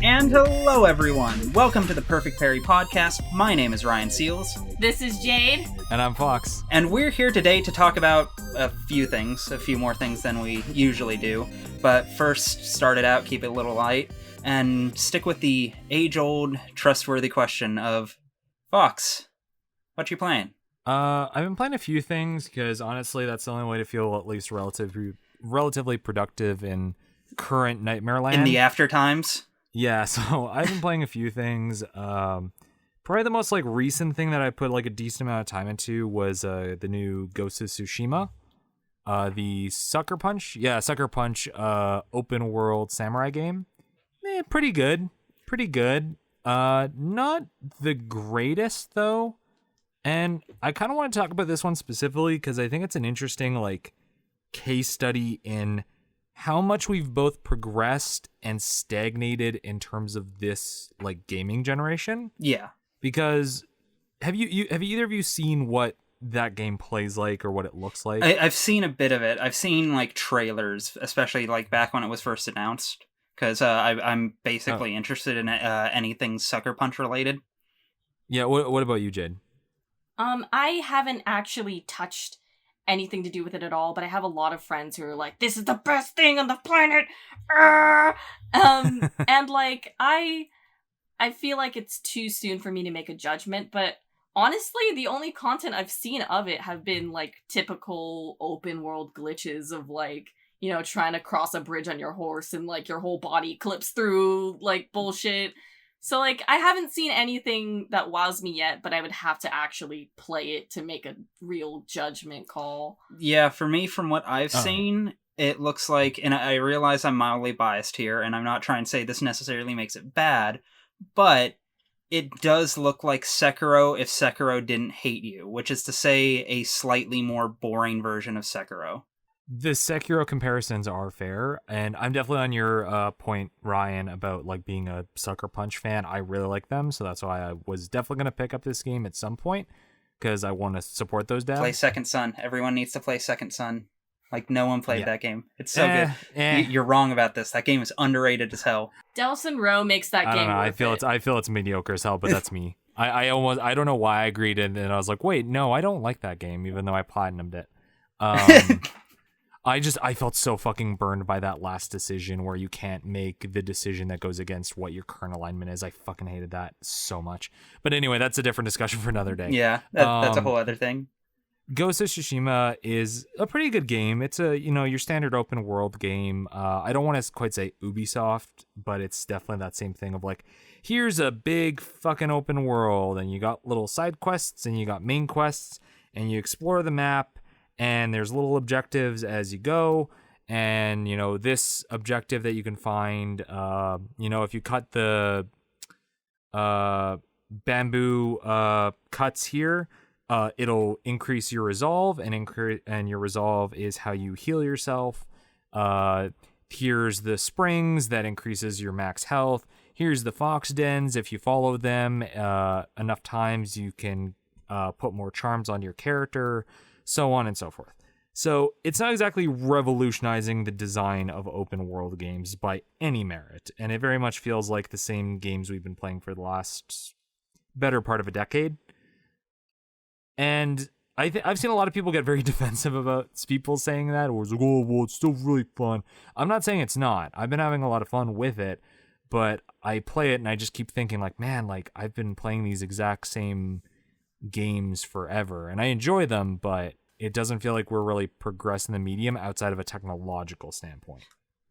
And hello, everyone. Welcome to the Perfect Parry podcast. My name is Ryan Seals. This is Jade. And I'm Fox. And we're here today to talk about a few more things than we usually do. But first, start it out, keep it a little light, and stick with the age-old, trustworthy question of, Fox, what you playing? I've been playing a few things, because honestly, that's the only way to feel at least relatively productive in current Nightmare Land. In the after times? Yeah, so I've been playing a few things. Probably the most recent thing that I put a decent amount of time into was the new Ghost of Tsushima, the Sucker Punch open world samurai game. Pretty good. Not the greatest though, and I kind of want to talk about this one specifically because I think it's an interesting case study in how much we've both progressed and stagnated in terms of this gaming generation. Yeah. Because have either of you seen what that game plays like or what it looks like? I've seen a bit of it. I've seen trailers, especially back when it was first announced, because I'm basically interested in anything Sucker Punch related. Yeah. What about you, Jade? I haven't actually touched anything to do with it at all, but I have a lot of friends who are like, this is the best thing on the planet. And I feel like it's too soon for me to make a judgment, but honestly, the only content I've seen of it have been typical open world glitches of trying to cross a bridge on your horse and your whole body clips through bullshit. So I haven't seen anything that wows me yet, but I would have to actually play it to make a real judgment call. Yeah, for me, from what I've seen, it looks like, and I realize I'm mildly biased here, and I'm not trying to say this necessarily makes it bad, but it does look like Sekiro if Sekiro didn't hate you, which is to say a slightly more boring version of Sekiro. The Sekiro comparisons are fair, and I'm definitely on your point, Ryan, about being a Sucker Punch fan. I really like them, so that's why I was definitely going to pick up this game at some point, because I want to support those devs. Play Second Son. Everyone needs to play Second Son. No one played that game. It's so good. You're wrong about this. That game is underrated as hell. Delson Rowe makes that game worth it. I feel it's mediocre as hell, but that's me. I don't know why I agreed, and then I was like, wait, no, I don't like that game, even though I platinumed it. I felt so fucking burned by that last decision where you can't make the decision that goes against what your current alignment is. I fucking hated that so much. But anyway, that's a different discussion for another day. Yeah, that's a whole other thing. Ghost of Tsushima is a pretty good game. It's your standard open world game. I don't want to quite say Ubisoft, but it's definitely that same thing of here's a big fucking open world, and you got little side quests and you got main quests, and you explore the map, and there's little objectives as you go. And this objective that you can find, if you cut the bamboo cuts here, it'll increase your resolve, and your resolve is how you heal yourself. Here's the springs that increases your max health. Here's the fox dens. If you follow them enough times, you can put more charms on your character, so on and so forth. So it's not exactly revolutionizing the design of open world games by any merit, and it very much feels like the same games we've been playing for the last better part of a decade. And I've seen a lot of people get very defensive about people saying that, or it's still really fun. I'm not saying it's not. I've been having a lot of fun with it, but I play it and I just keep thinking I've been playing these exact same games forever, and I enjoy them, but it doesn't feel like we're really progressing the medium outside of a technological standpoint.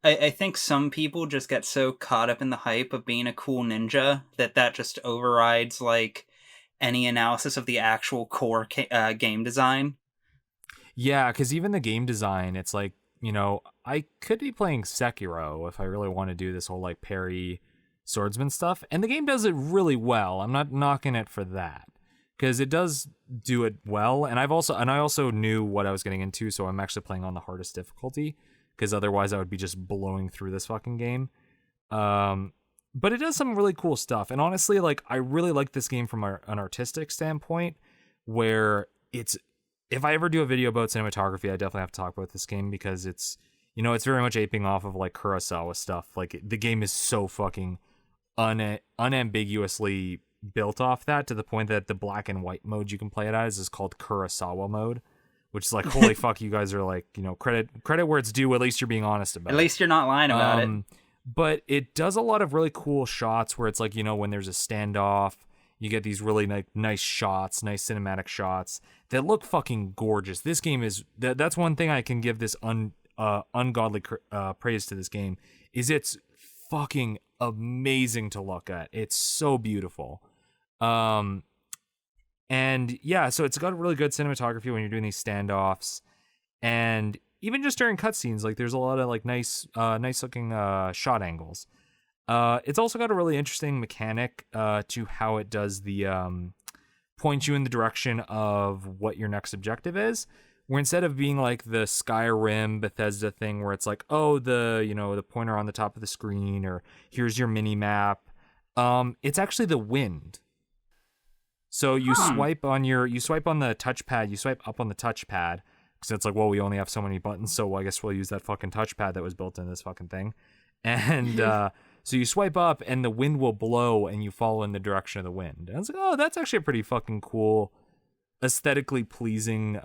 I think some people just get so caught up in the hype of being a cool ninja that just overrides any analysis of the actual core game design. Yeah, because even the game design, it's I could be playing Sekiro if I really want to do this whole Parry swordsman stuff, and the game does it really well. I'm not knocking it for that, because it does do it well, and I also knew what I was getting into, so I'm actually playing on the hardest difficulty, because otherwise I would be just blowing through this fucking game. But it does some really cool stuff, and honestly, I really like this game from an artistic standpoint, where it's if I ever do a video about cinematography, I definitely have to talk about this game because it's it's very much aping off of like Kurosawa stuff. Like the game is so fucking unambiguously built off that, to the point that the black and white mode you can play it as is called Kurosawa mode, which is like, holy fuck, you guys are like, credit where it's due. At least you're being honest about it. At least you're not lying about it. But it does a lot of really cool shots where it's like, when there's a standoff, you get these really nice shots, nice cinematic shots that look fucking gorgeous. This game is that's one thing I can give this ungodly praise to this game, is it's fucking amazing to look at. It's so beautiful. And yeah, so it's got really good cinematography when you're doing these standoffs, and even just during cutscenes, like there's a lot of like nice looking shot angles. It's also got a really interesting mechanic to how it does the point you in the direction of what your next objective is. Where instead of being like the Skyrim Bethesda thing where it's like, oh, the pointer on the top of the screen, or here's your mini map, it's actually the wind. So you swipe on the touchpad, you swipe up on the touchpad, because it's like, well, we only have so many buttons, so I guess we'll use that fucking touchpad that was built in this fucking thing. And so you swipe up and the wind will blow and you follow in the direction of the wind. And I was like, oh, that's actually a pretty fucking cool, aesthetically pleasing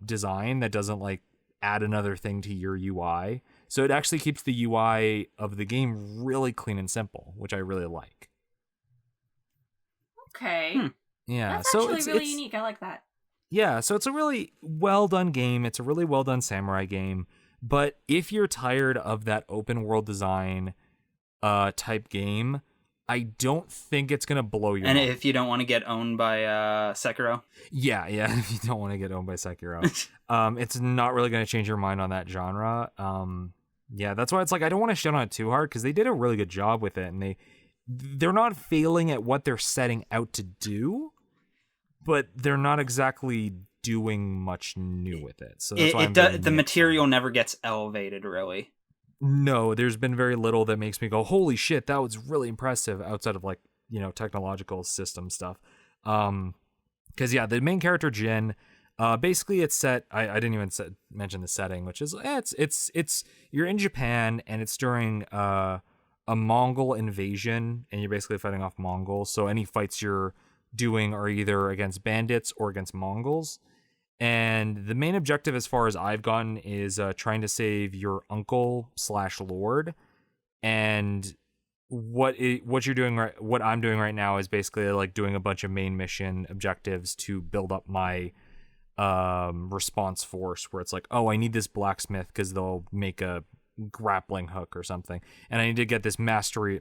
design that doesn't like add another thing to your UI. So it actually keeps the UI of the game really clean and simple, which I really like. Okay. Yeah, that's so actually really unique. I like that. Yeah, so it's a really well done game. It's a really well done samurai game. But if you're tired of that open world design type game, I don't think it's gonna blow your mind. And if you don't want to get owned by Sekiro, yeah, if you don't want to get owned by Sekiro, it's not really gonna change your mind on that genre. Yeah, that's why it's like I don't want to shit on it too hard, because they did a really good job with it, and they're not failing at what they're setting out to do, but they're not exactly doing much new with it. So that's why the material never gets elevated, really. No, there's been very little that makes me go, holy shit, that was really impressive, outside of like, technological system stuff. Because yeah, the main character Jin, basically it's set, I didn't even mention the setting, which is it's you're in Japan, and it's during a Mongol invasion, and you're basically fighting off Mongols. So any fights you're doing are either against bandits or against Mongols. And the main objective, as far as I've gotten, is trying to save your uncle/lord. And what you're doing what I'm doing right now is basically like doing a bunch of main mission objectives to build up my response force. Where it's like, oh, I need this blacksmith because they'll make a grappling hook or something, and I need to get this master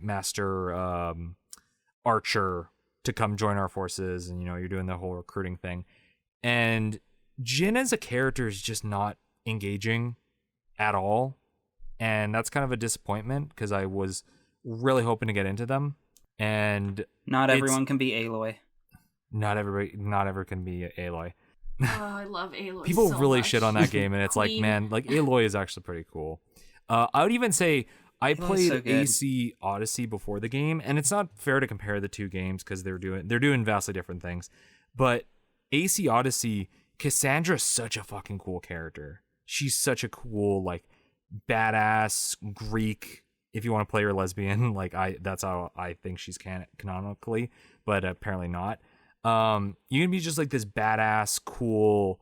archer to come join our forces. And you're doing the whole recruiting thing, and Jin as a character is just not engaging at all, and that's kind of a disappointment because I was really hoping to get into them. And not everyone can be Aloy. Not ever can be Aloy. Oh, I love Aloy. People so really much. shit on that game, and it's like, man, like Aloy is actually pretty cool. I would even say I played so AC Odyssey before the game, and it's not fair to compare the two games because they're doing vastly different things. But AC Odyssey, Cassandra's such a fucking cool character. She's such a cool, like, badass Greek. If you want to play her lesbian, that's how I think she's canonically, but apparently not. You can be just like this badass, cool,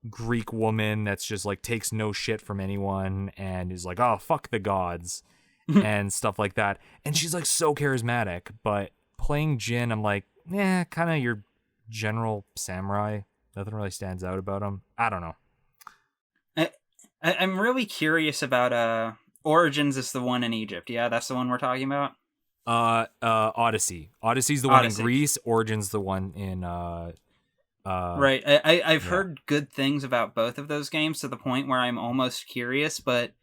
Greek woman that's just like takes no shit from anyone and is like, oh, fuck the gods and stuff like that. And she's like so charismatic. But playing Jin, I'm like, kind of your general samurai. Nothing really stands out about him. I don't know. I'm really curious about Origins is the one in Egypt. Yeah, that's the one we're talking about. Odyssey. Odyssey's the one in Greece. Origins the one in right. I've heard good things about both of those games to the point where I'm almost curious, but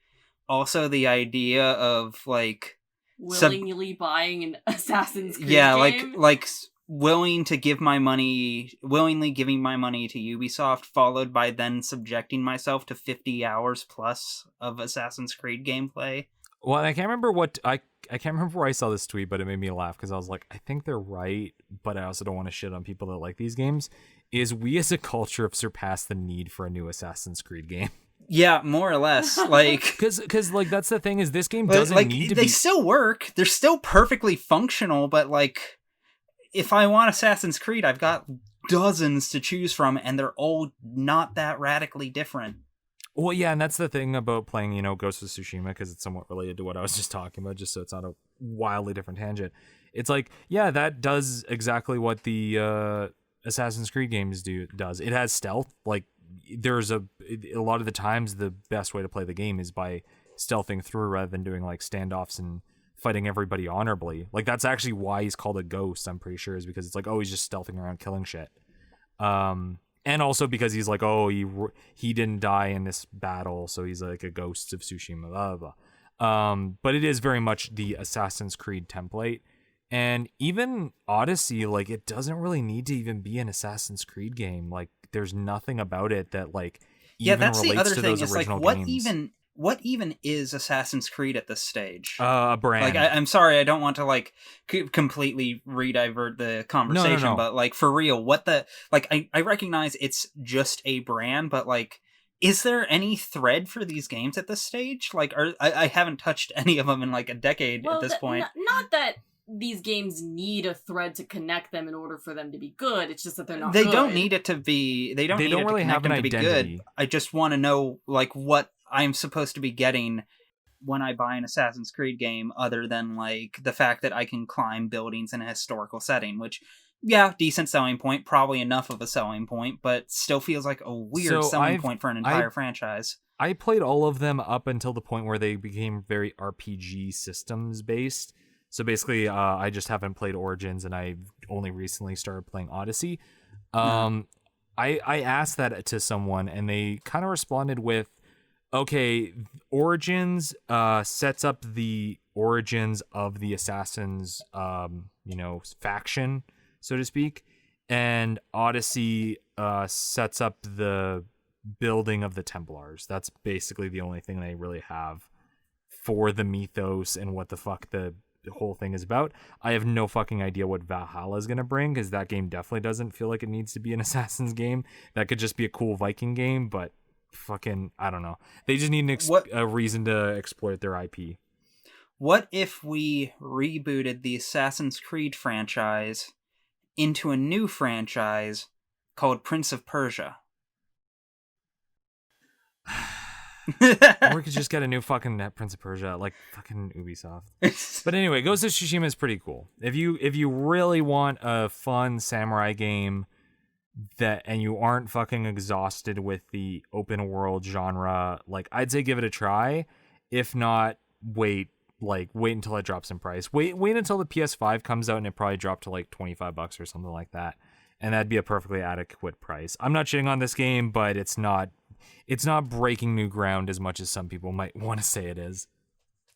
also the idea of like willingly buying an Assassin's Creed game. like willingly giving my money to Ubisoft, followed by then subjecting myself to 50 hours plus of Assassin's Creed gameplay. Well, I can't remember where I saw this tweet, but it made me laugh because I was like, I think they're right, but I also don't want to shit on people that like these games, is we as a culture have surpassed the need for a new Assassin's Creed game. Yeah, more or less. Like, because like that's the thing, is this game doesn't like, need to they be. still work. They're still perfectly functional, but like, if I want Assassin's Creed, I've got dozens to choose from, and they're all not that radically different. Well, yeah, and that's the thing about playing, you know, Ghost of Tsushima, because it's somewhat related to what I was just talking about, just so it's not a wildly different tangent. It's like, yeah, that does exactly what the Assassin's Creed games does. It has stealth. Like, there's a lot of the times the best way to play the game is by stealthing through rather than doing like standoffs and fighting everybody honorably. Like, that's actually why he's called a ghost, I'm pretty sure, is because it's like, oh, he's just stealthing around killing shit. And also because he's like, oh, he didn't die in this battle, so he's like a ghost of Tsushima, blah, blah, blah. But it is very much the Assassin's Creed template. And even Odyssey, like, it doesn't really need to even be an Assassin's Creed game. Like, there's nothing about it that, like, even that's relates the other to thing. those It's original like, games. what even is Assassin's Creed at this stage? A brand. Like, I'm sorry, I don't want to like completely redivert the conversation, No. but like, for real, what the, like, I recognize it's just a brand, but like, is there any thread for these games at this stage? Like, I haven't touched any of them in like a decade at this point. Not that these games need a thread to connect them in order for them to be good. It's just that they're not. They good. don't need it to be. They don't need it really to have connect an them to be identity. good. I just want to know like what I'm supposed to be getting when I buy an Assassin's Creed game, other than like the fact that I can climb buildings in a historical setting, which, yeah, decent selling point, probably enough of a selling point, but still feels like a weird selling point for an entire franchise. I played all of them up until the point where they became very RPG systems based. So basically, I just haven't played Origins, and I only recently started playing Odyssey. I asked that to someone, and they kind of responded with, okay, Origins sets up the origins of the Assassins, faction, so to speak, and Odyssey sets up the building of the Templars. That's basically the only thing they really have for the mythos and what the fuck the whole thing is about. I have no fucking idea what Valhalla is going to bring, because that game definitely doesn't feel like it needs to be an Assassin's game. That could just be a cool Viking game, but fucking, I don't know. They just need a reason to exploit their IP. What if we rebooted the Assassin's Creed franchise into a new franchise called Prince of Persia? Or we could just get a new fucking Prince of Persia, like fucking Ubisoft. But anyway, Ghost of Tsushima is pretty cool. If you really want a fun samurai game and you aren't fucking exhausted with the open world genre, like, I'd say give it a try. If not, wait until it drops in price. Wait until the PS5 comes out and it probably dropped to like $25 or something like that. And that'd be a perfectly adequate price. I'm not shitting on this game, but it's not breaking new ground as much as some people might want to say it is.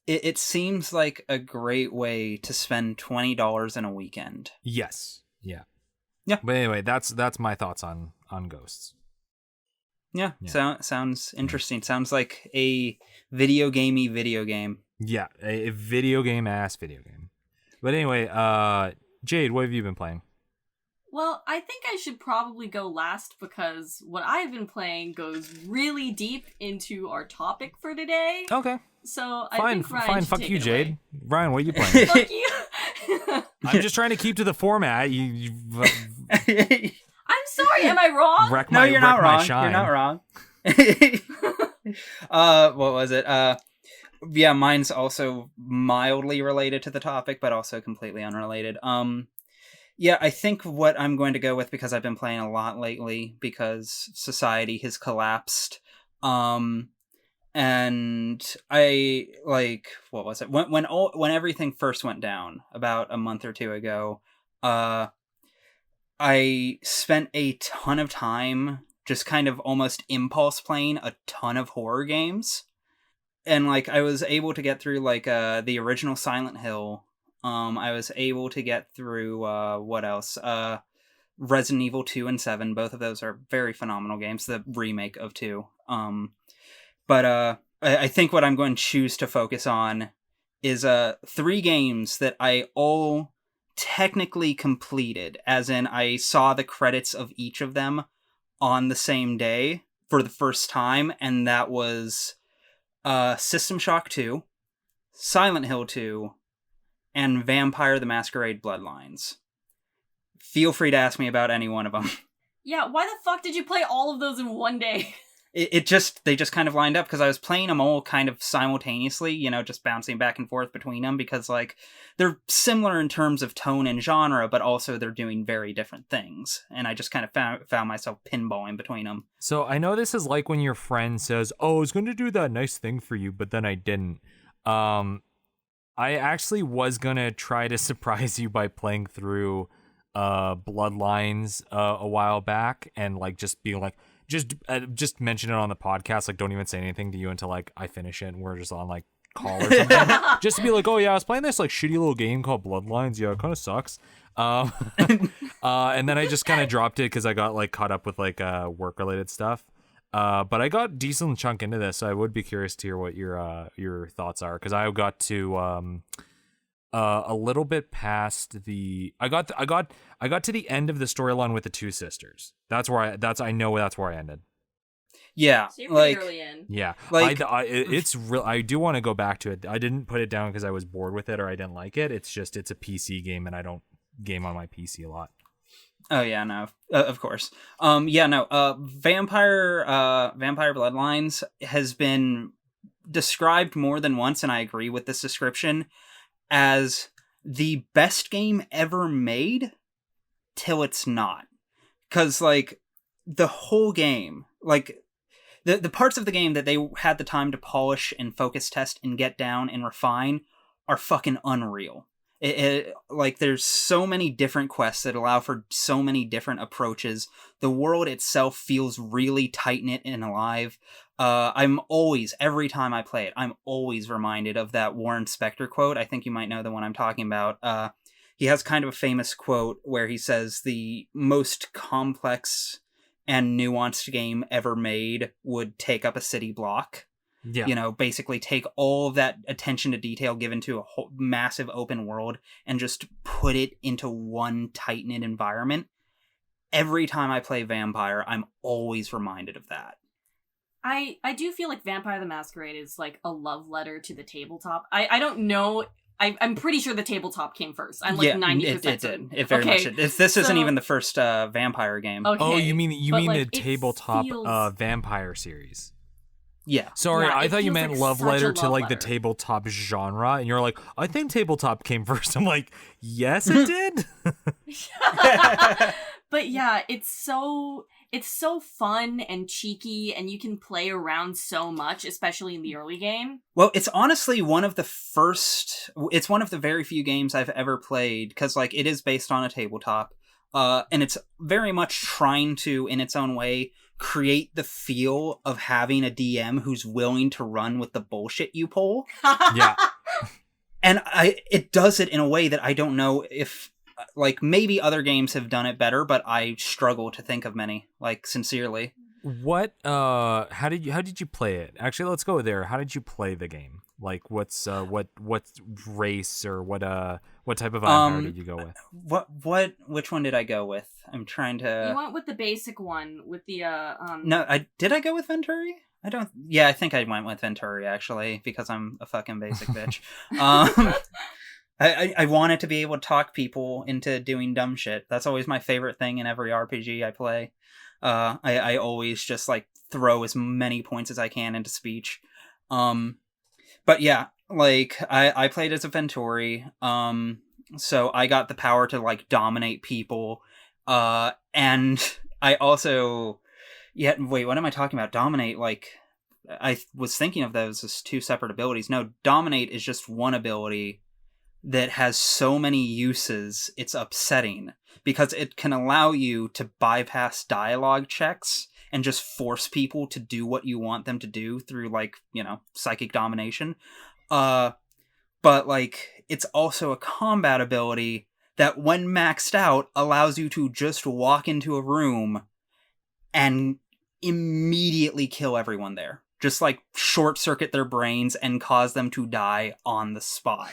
It seems like a great way to spend $20 in a weekend. Yes. Yeah. Yeah. But anyway, that's my thoughts on Ghosts. Yeah. Sounds interesting. Sounds like a video game. Yeah, a video game. But anyway, Jade, what have you been playing? Well, I think I should probably go last because what I've been playing goes really deep into our topic for today. Okay. So I think Ryan should fuck take you, it Jade. away. Ryan, what are you playing? Fuck you. I'm just trying to keep to the format. You I'm sorry, am I wrong? No, you're not wrong. Shine. You're not wrong. What was it? Yeah, mine's also mildly related to the topic, but also completely unrelated. Yeah, I think what I'm going to go with, because I've been playing a lot lately, because society has collapsed. And I, like, what was it? When everything first went down about a month or two ago, I spent a ton of time just kind of almost impulse playing a ton of horror games. And, like, I was able to get through, like, the original Silent Hill. I was able to get through, what else? Resident Evil 2 and 7. Both of those are very phenomenal games. The remake of 2. But I think what I'm going to choose to focus on is 3 games that I all technically completed, as in I saw the credits of each of them on the same day for the first time, and that was System Shock 2, Silent Hill 2, and Vampire the Masquerade Bloodlines. Feel free to ask me about any one of them. Yeah, why the fuck did you play all of those in one day? They just kind of lined up because I was playing them all kind of simultaneously, just bouncing back and forth between them because, like, they're similar in terms of tone and genre, but also they're doing very different things. And I just kind of found myself pinballing between them. So I know this is like when your friend says, "Oh, I was going to do that nice thing for you, but then I didn't." I actually was going to try to surprise you by playing through Bloodlines a while back and, like, just being like, just mention it on the podcast, like, don't even say anything to you until, like, I finish it and we're just on, like, call or something. Just to be like, oh yeah, I was playing this, like, shitty little game called Bloodlines. Yeah, it kind of sucks. And then I just kind of dropped it because I got, like, caught up with, like, work related stuff. But I got a decent chunk into this, so I would be curious to hear what your thoughts are, because I got to a little bit past the I got to the end of the storyline with the two sisters. I know that's where I ended. Yeah, So you're pretty early in. Yeah, like it's real. I do want to go back to it. I didn't put it down because I was bored with it or I didn't like it. It's just it's a PC game and I don't game on my PC a lot. Oh yeah, no, of course. Vampire Bloodlines has been described more than once, and I agree with this description, as the best game ever made till it's not. Because, like, the whole game, like, the parts of the game that they had the time to polish and focus test and get down and refine are fucking unreal. Like, there's so many different quests that allow for so many different approaches. The world itself feels really tight-knit and alive. I'm always, every time I play it, I'm always reminded of that Warren Spector quote. I think you might know the one I'm talking about. He has kind of a famous quote where he says the most complex and nuanced game ever made would take up a city block. Yeah. Basically take all of that attention to detail given to a whole massive open world and just put it into one tight-knit environment. Every time I play Vampire, I'm always reminded of that. I do feel like Vampire the Masquerade is like a love letter to the tabletop. I don't know. I'm pretty sure the tabletop came first. I'm like 90% it certain. did. It very much did. This isn't even the first Vampire game. Okay, oh, you mean like, the tabletop feels... Vampire series? Yeah. Sorry, Yeah, I thought you meant like love such letter a to love like the letter. tabletop genre, and you're like, I think tabletop came first. I'm like, yes, it did. But yeah, it's so fun and cheeky, and you can play around so much, especially in the early game. Well, it's honestly one of the very few games I've ever played, because, like, it is based on a tabletop, and it's very much trying to, in its own way, create the feel of having a DM who's willing to run with the bullshit you pull. Yeah. And it does it in a way that I don't know if, like, maybe other games have done it better, but I struggle to think of many, like, sincerely. What how did you play it? Actually, let's go there. How did you play the game? Like, what's what race or what type of vampire did you go with? Which one did I go with? I'm trying to. You went with the basic one with the No, did I go with Venturi? I think I went with Venturi, actually, because I'm a fucking basic bitch. I wanted to be able to talk people into doing dumb shit. That's always my favorite thing in every RPG I play. I always just, like, throw as many points as I can into speech. But yeah, like, I played as a Venturi, so I got the power to, like, dominate people, and I also... Yeah, wait, what am I talking about? Dominate, like... I was thinking of those as two separate abilities. No, Dominate is just one ability that has so many uses, it's upsetting, because it can allow you to bypass dialogue checks and just force people to do what you want them to do through, like, psychic domination. But, like, it's also a combat ability that, when maxed out, allows you to just walk into a room and immediately kill everyone there. Just, like, short-circuit their brains and cause them to die on the spot.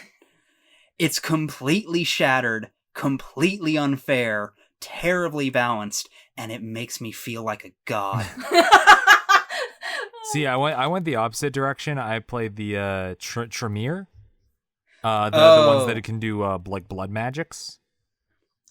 It's completely shattered completely unfair, terribly balanced, and it makes me feel like a god. See, I went the opposite direction. I played the Tremere. The ones that can do like blood magics.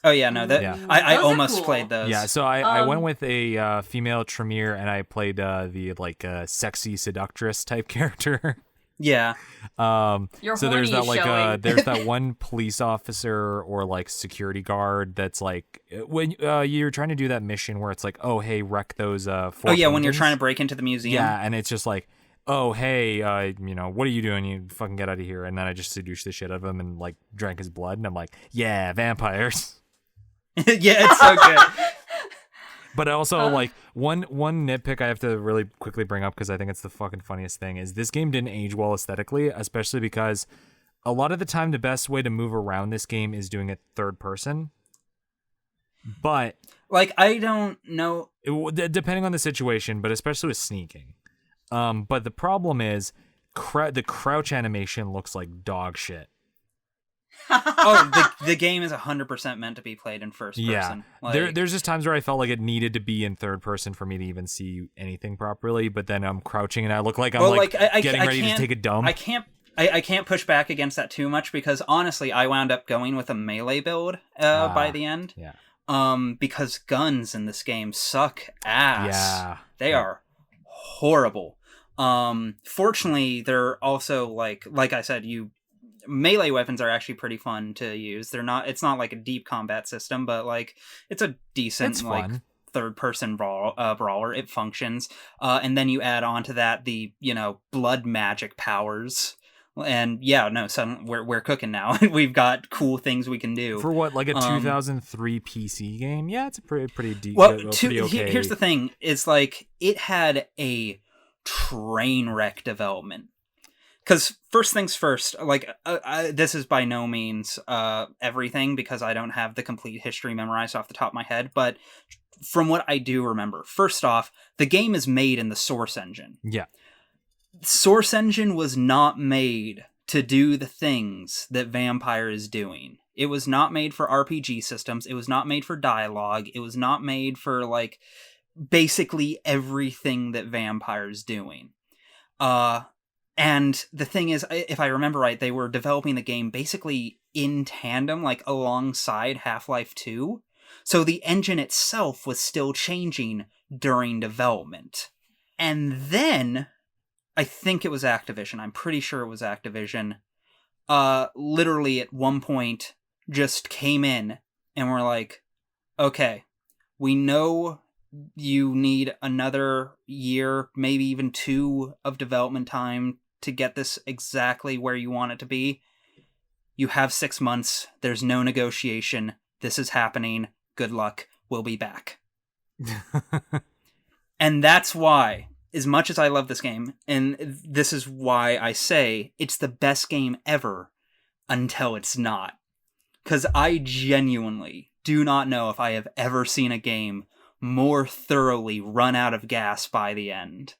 Oh yeah, no, that I Those are almost cool. played those. Yeah, so I went with a female Tremere, and I played the like sexy seductress type character. Yeah. Your So there's that like showing. there's that one police officer or like security guard that's like when you're trying to do that mission where it's like, oh hey, wreck those Oh yeah, when you're paintings. trying to break into the museum. Yeah, and it's just like, oh hey, what are you doing? You fucking get out of here. And then I just seduced the shit out of him and like drank his blood, and I'm like, yeah, vampires. Yeah, it's so good. But also, like, one nitpick I have to really quickly bring up, because I think it's the fucking funniest thing, is this game didn't age well aesthetically, especially because a lot of the time the best way to move around this game is doing it third person. But Like, I don't know. depending on the situation, but especially with sneaking. But the problem is the crouch animation looks like dog shit. The game is 100% meant to be played in first person. Yeah, Like, there's just times where I felt like it needed to be in third person for me to even see anything properly. But then I'm crouching and I look like I'm getting ready to take a dump. I can't push back against that too much, because honestly, I wound up going with a melee build by the end. Yeah. Because guns in this game suck ass. Yeah. They are horrible. Fortunately, they're also like I said, melee weapons are actually pretty fun to use. It's not like a deep combat system, but like it's a decent like third person brawler. It functions. And then you add on to that the, blood magic powers. And yeah, no, suddenly we're cooking now. We've got cool things we can do. For what, like a 2003 PC game? Yeah, it's a pretty deep. Well, pretty okay. Here's the thing: is like it had a train wreck development. Because first things first, like this is by no means everything, because I don't have the complete history memorized off the top of my head. But from what I do remember, first off, the game is made in the Source engine. Yeah. Source engine was not made to do the things that Vampire is doing. It was not made for RPG systems. It was not made for dialogue. It was not made for like basically everything that Vampire is doing. And the thing is, if I remember right, they were developing the game basically in tandem, like alongside Half-Life 2. So the engine itself was still changing during development. And then, I think it was Activision. I'm pretty sure it was Activision. Literally at one point just came in and were like, okay, we know you need another year, maybe even 2 of development time to get this exactly where you want it to be. You have 6 months. There's no negotiation. This is happening. Good luck. We'll be back. And that's why, as much as I love this game, and this is why I say it's the best game ever until it's not. Because I genuinely do not know if I have ever seen a game more thoroughly run out of gas by the end.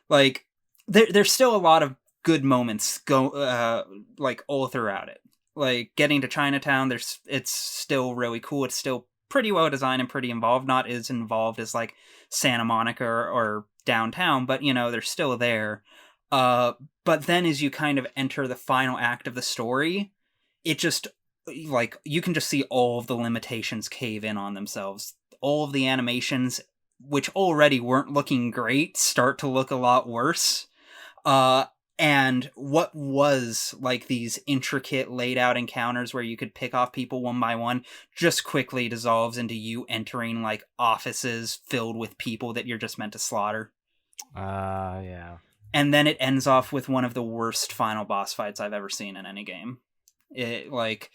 Like, there's still a lot of good moments like all throughout it. Like getting to Chinatown, it's still really cool. It's still pretty well designed and pretty involved. Not as involved as like Santa Monica or downtown, but they're still there. But then as you kind of enter the final act of the story, it just like you can just see all of the limitations cave in on themselves. All of the animations, which already weren't looking great, start to look a lot worse. And what was like these intricate laid out encounters where you could pick off people one by one just quickly dissolves into you entering like offices filled with people that you're just meant to slaughter. Yeah. And then it ends off with one of the worst final boss fights I've ever seen in any game. It like,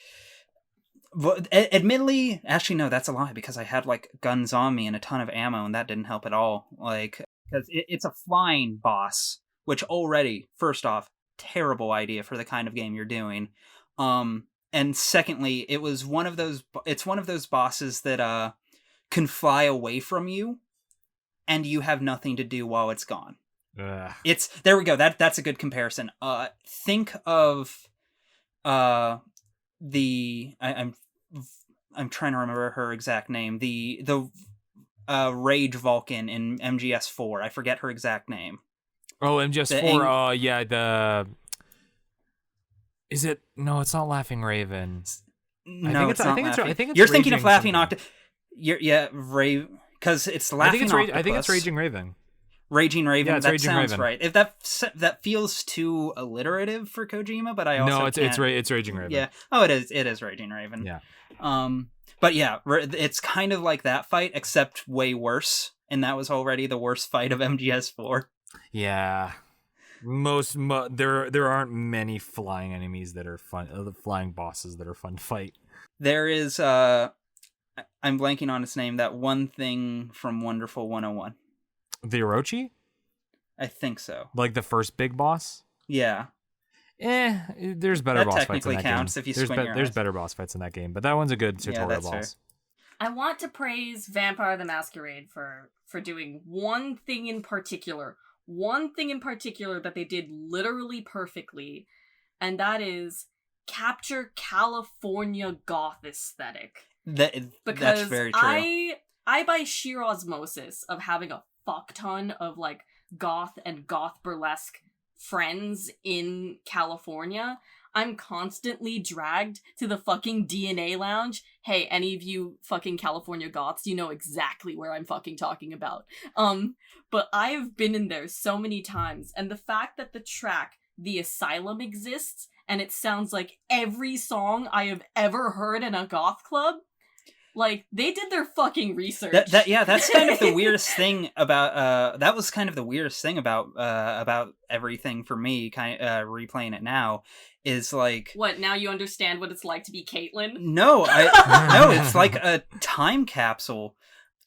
admittedly, actually no, that's a lie, because I had like guns on me and a ton of ammo, and that didn't help at all. Like, because it's a flying boss, which already, first off, terrible idea for the kind of game you're doing. And secondly, it's one of those bosses that can fly away from you, and you have nothing to do while it's gone. Ugh. There we go. That's a good comparison. Think of I'm I'm trying to remember her exact name. The Rage Vulcan in MGS4. I forget her exact name. Oh, MGS4. Yeah. Is it? No, it's not Laughing Raven. No, it's not Laughing. I think it's You're thinking of Laughing something. Octopus. Because it's Laughing Octopus. I think it's Raging Raven. Raging Raven. Yeah, it's that Raging sounds Raven. right. If that feels too alliterative for Kojima, but I also no, it's Raging Raven. Yeah. Oh, it is. It is Raging Raven. Yeah. But yeah, it's kind of like that fight, except way worse, and that was already the worst fight of MGS4. Yeah. There aren't many flying enemies that are fun. The flying bosses that are fun to fight. There is I'm blanking on its name. That one thing from Wonderful 101. The Orochi? I think so. Like the first big boss? Yeah. There's better That boss fights in technically that counts game. if you squint your There's eyes. better boss fights in that game, but that one's a good tutorial that's boss. I want to praise Vampire the Masquerade for doing one thing in particular that they did literally perfectly, and that is capture California goth aesthetic. That's very true. I by sheer osmosis of having a fuck ton of like goth and goth burlesque friends in California, I'm constantly dragged to the fucking DNA lounge. Hey, any of you fucking California goths, you know exactly where I'm fucking talking about. But I've been in there so many times, and the fact that the track The Asylum exists, and it sounds like every song I have ever heard in a goth club, like, they did their fucking research. That's kind of the weirdest thing about that was kind of the weirdest thing about everything for me, replaying it now, is like, what, now you understand what it's like to be Caitlyn? No, no, it's like a time capsule.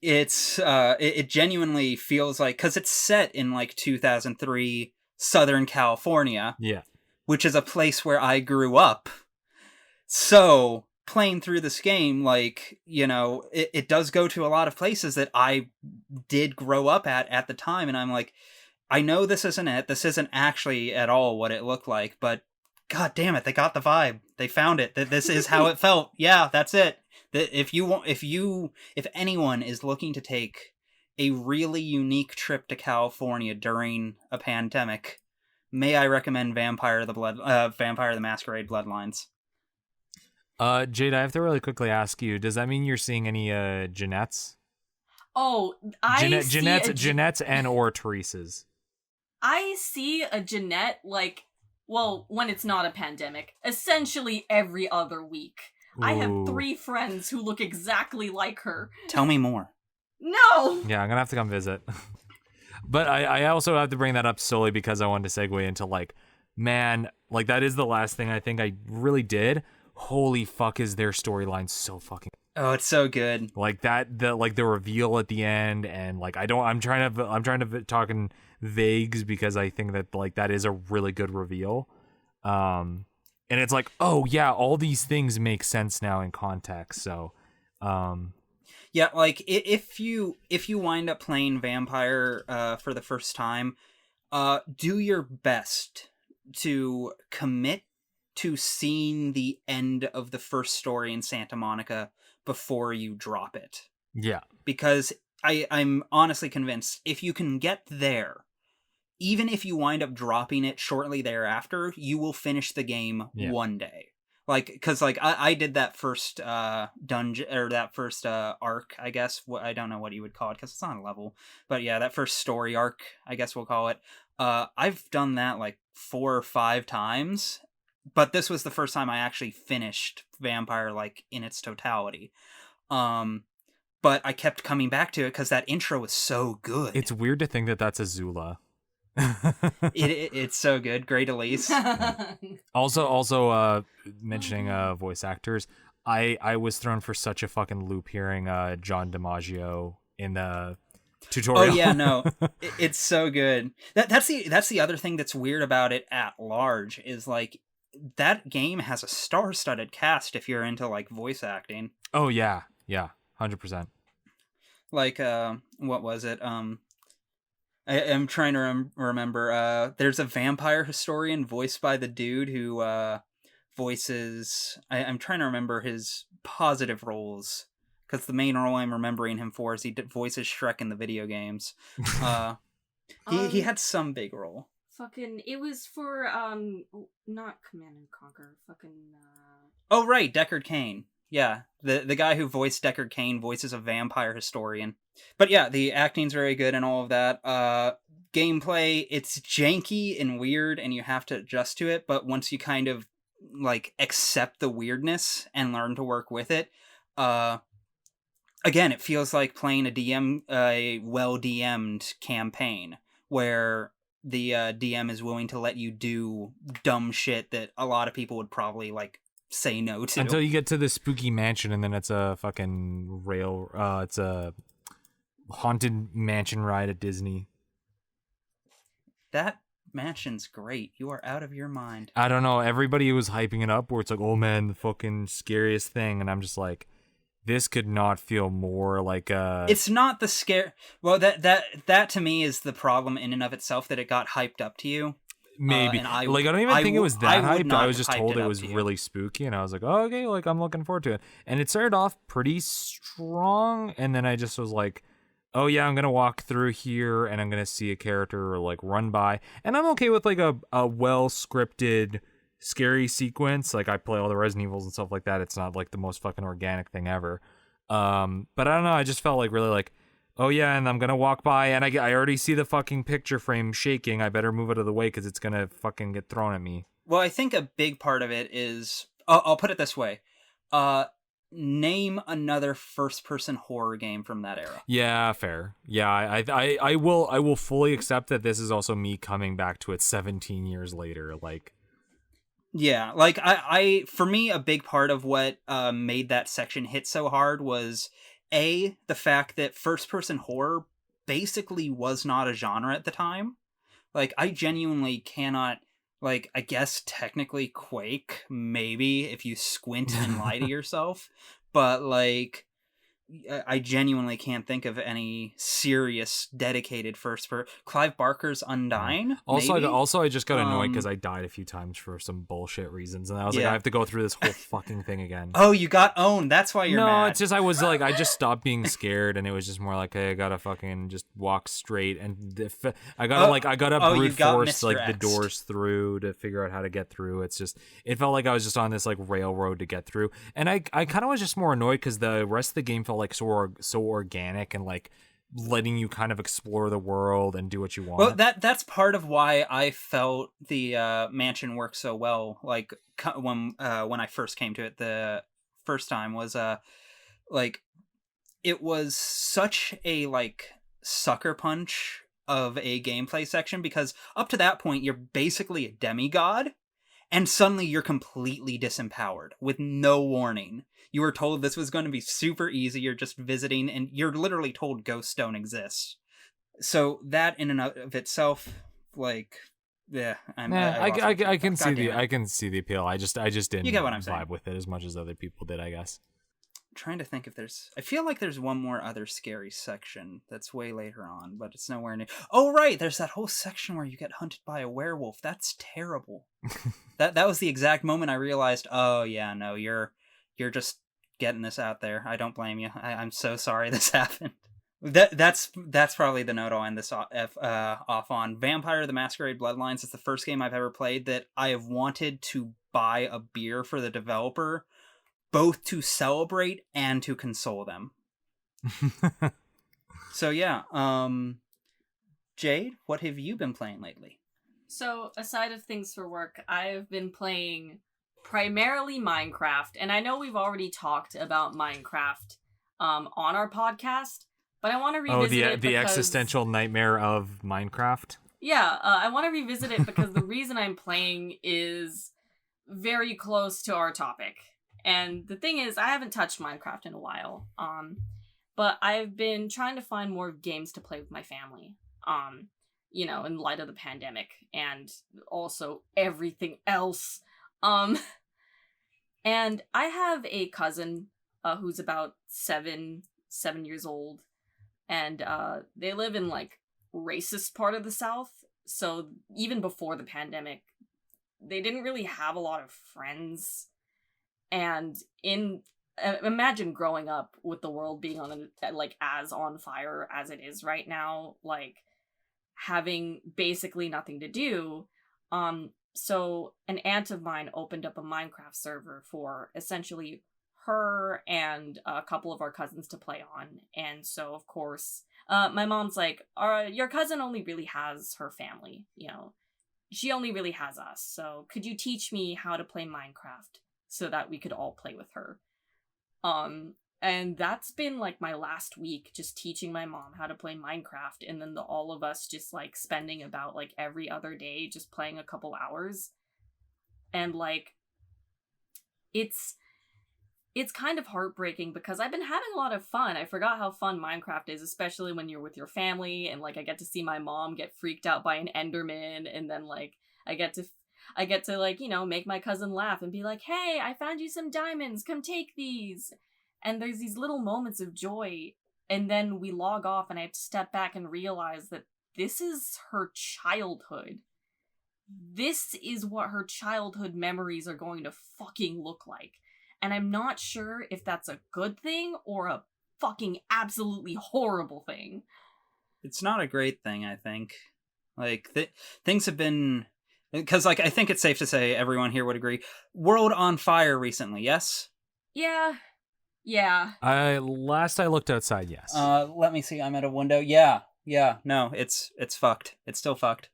It's it genuinely feels like, because it's set in like 2003 Southern California, Yeah, which is a place where I grew up. So playing through this game, like, you know, it does go to a lot of places that I did grow up at the time, and I'm like, I know this isn't it. This isn't actually at all what it looked like, but god damn it, they got the vibe. They found it. That this is how it felt. Yeah, that's it. That if anyone is looking to take a really unique trip to California during a pandemic, may I recommend Vampire the Masquerade Bloodlines. Jade, I have to really quickly ask you, does that mean you're seeing any Jeanettes? Oh, Jeanettes and or Teresa's. I see a Jeanette, like, well, when it's not a pandemic, essentially every other week. Ooh. I have 3 friends who look exactly like her. Tell me more. No! Yeah, I'm gonna have to come visit. But I also have to bring that up solely because I wanted to segue into, like, man, like, that is the last thing I think I really did. Holy fuck, is their storyline so fucking... Oh, it's so good. Like that, the reveal at the end, and like I'm trying to talk in vagues because I think that like that is a really good reveal. And it's like, oh yeah, all these things make sense now in context. So, yeah, like if you wind up playing Vampire for the first time, do your best to commit to seeing the end of the first story in Santa Monica before you drop it. Yeah. Because I'm honestly convinced if you can get there, even if you wind up dropping it shortly thereafter, you will finish the game one day. Like, because like I did that first dungeon, or that first arc, I guess. I don't know what you would call it because it's not a level, but yeah, that first story arc, I guess we'll call it. I've done that like 4 or 5 times, but this was the first time I actually finished Vampire like in its totality. But I kept coming back to it because that intro was so good. It's weird to think that that's Azula. It's so good. Great Elise. Also, mentioning voice actors, I was thrown for such a fucking loop hearing John DiMaggio in the tutorial. Oh yeah, no, it's so good. That's the other thing that's weird about it at large is like that game has a star-studded cast if you're into like voice acting. Oh yeah, 100%. Like what was it? I'm trying to remember. There's a vampire historian voiced by the dude who I'm trying to remember his positive roles, because the main role I'm remembering him for is he voices Shrek in the video games. He had some big role. Fucking, it was for not Command and Conquer. Fucking. Oh right, Deckard Cain. Yeah, the guy who voiced Deckard Cain voices a vampire historian. But yeah, the acting's very good and all of that. Gameplay, it's janky and weird, and you have to adjust to it. But once you kind of like accept the weirdness and learn to work with it, again, it feels like playing a well DM'd campaign where the DM is willing to let you do dumb shit that a lot of people would probably like say no to. Until you get to the spooky mansion, and then it's a fucking it's a haunted mansion ride at Disney. That mansion's great. You are out of your mind. I don't know. Everybody was hyping it up where it's like, oh man, the fucking scariest thing. And I'm just like, this could not feel more like It's not the scare. Well, that to me is the problem in and of itself, that it got hyped up to you. Maybe. I don't even think it was that hyped. I was just told it was really spooky, and I was like, oh, okay, like I'm looking forward to it. And it started off pretty strong, and then I just was like, oh yeah, I'm gonna walk through here and I'm gonna see a character like run by, and I'm okay with like a well scripted scary sequence. Like I play all the Resident Evils and stuff like that. It's not like the most fucking organic thing ever. But I don't know. I just felt like really like, oh yeah, and I'm gonna walk by and I already see the fucking picture frame shaking. I better move out of the way because it's gonna fucking get thrown at me. Well, I think a big part of it is, I'll put it this way. Name another first-person horror game from that era. Yeah, fair. Yeah, I will fully accept that this is also me coming back to it 17 years later. Like, yeah, like I for me, a big part of what made that section hit so hard was the fact that first-person horror basically was not a genre at the time. Like, I genuinely cannot. Like, I guess technically Quake, maybe, if you squint and lie to yourself. But, like, I genuinely can't think of any serious, dedicated Clive Barker's Undying. Also, I just got annoyed because I died a few times for some bullshit reasons, and I was like, I have to go through this whole fucking thing again. Oh, you got owned. That's why you're mad. No, it's just I just stopped being scared, and it was just more like, hey, I gotta fucking just walk straight, and I gotta brute force like the doors through to figure out how to get through. It's just, it felt like I was just on this like railroad to get through, and I kind of was just more annoyed because the rest of the game felt like so organic and like letting you kind of explore the world and do what you want. Well, that's part of why I felt the mansion worked so well. Like when I first came to it the first time was like it was such a like sucker punch of a gameplay section, because up to that point you're basically a demigod, and suddenly you're completely disempowered with no warning. You were told this was going to be super easy. You're just visiting, and you're literally told ghosts don't exist. So that in and of itself, like, yeah, I can see the appeal. I just didn't you get what I'm saying. Vibe with it as much as other people did, I guess. I'm trying to think if I feel like there's one more other scary section that's way later on, but it's nowhere near. Oh right, there's that whole section where you get hunted by a werewolf. That's terrible. that was the exact moment I realized, oh yeah, no, you're just getting this out there. I don't blame you. I'm so sorry this happened. That's probably the note I'll end this off on. Vampire the Masquerade Bloodlines is the first game I've ever played that I have wanted to buy a beer for the developer, both to celebrate and to console them. So yeah, Jade, what have you been playing lately? So, aside of things for work, I've been playing primarily Minecraft, and I know we've already talked about Minecraft on our podcast, but I want to revisit it the existential nightmare of Minecraft. Yeah, I want to revisit it because the reason I'm playing is very close to our topic. And the thing is, I haven't touched Minecraft in a while, but I've been trying to find more games to play with my family, you know, in light of the pandemic and also everything else. And I have a cousin who's about seven years old, and they live in like racist part of the South. So even before the pandemic, they didn't really have a lot of friends. And imagine growing up with the world being on like as on fire as it is right now, like having basically nothing to do. So an aunt of mine opened up a Minecraft server for essentially her and a couple of our cousins to play on. And so of course, my mom's like, your cousin only really has her family, you know. She only really has us. So could you teach me how to play Minecraft so that we could all play with her? And that's been like my last week, just teaching my mom how to play Minecraft, and then all of us just like spending about like every other day just playing a couple hours. And like it's kind of heartbreaking because I've been having a lot of fun. I forgot how fun Minecraft is, especially when you're with your family, and like I get to see my mom get freaked out by an Enderman, and then like I get to like, you know, make my cousin laugh and be like, "Hey, I found you some diamonds. Come take these." And there's these little moments of joy, and then we log off and I have to step back and realize that this is her childhood. This is what her childhood memories are going to fucking look like. And I'm not sure if that's a good thing or a fucking absolutely horrible thing. It's not a great thing, I think. Like, things have been... Because, like, I think it's safe to say everyone here would agree. World on fire recently, yes? Yeah. Last I looked outside, yes. Let me see, I'm at a window. Yeah, no, it's fucked. It's still fucked.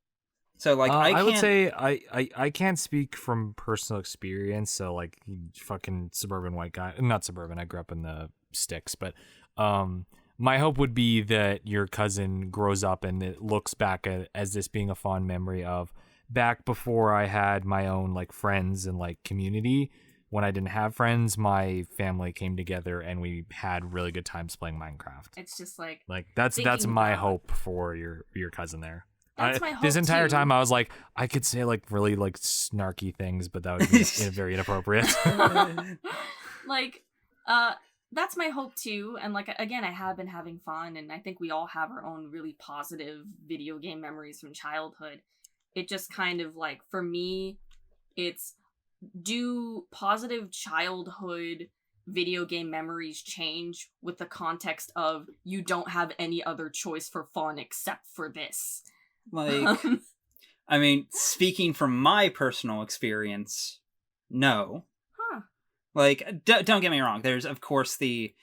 So, like, I would say I can't speak from personal experience, so, like, fucking suburban white guy. Not suburban, I grew up in the sticks, but my hope would be that your cousin grows up and it looks back as this being a fond memory of back before I had my own, like, friends and, like, community. When I didn't have friends, my family came together and we had really good times playing Minecraft. It's just like that's my hope for your cousin there. That's my hope this entire too. time I was like, I could say like really like snarky things, but that would be very inappropriate. Like, that's my hope too. And like, again, I have been having fun, and I think we all have our own really positive video game memories from childhood. It just kind of like, for me, it's, do positive childhood video game memories change with the context of you don't have any other choice for fun except for this? Like, I mean, speaking from my personal experience, no. Huh. Like, don't get me wrong. There's, of course, the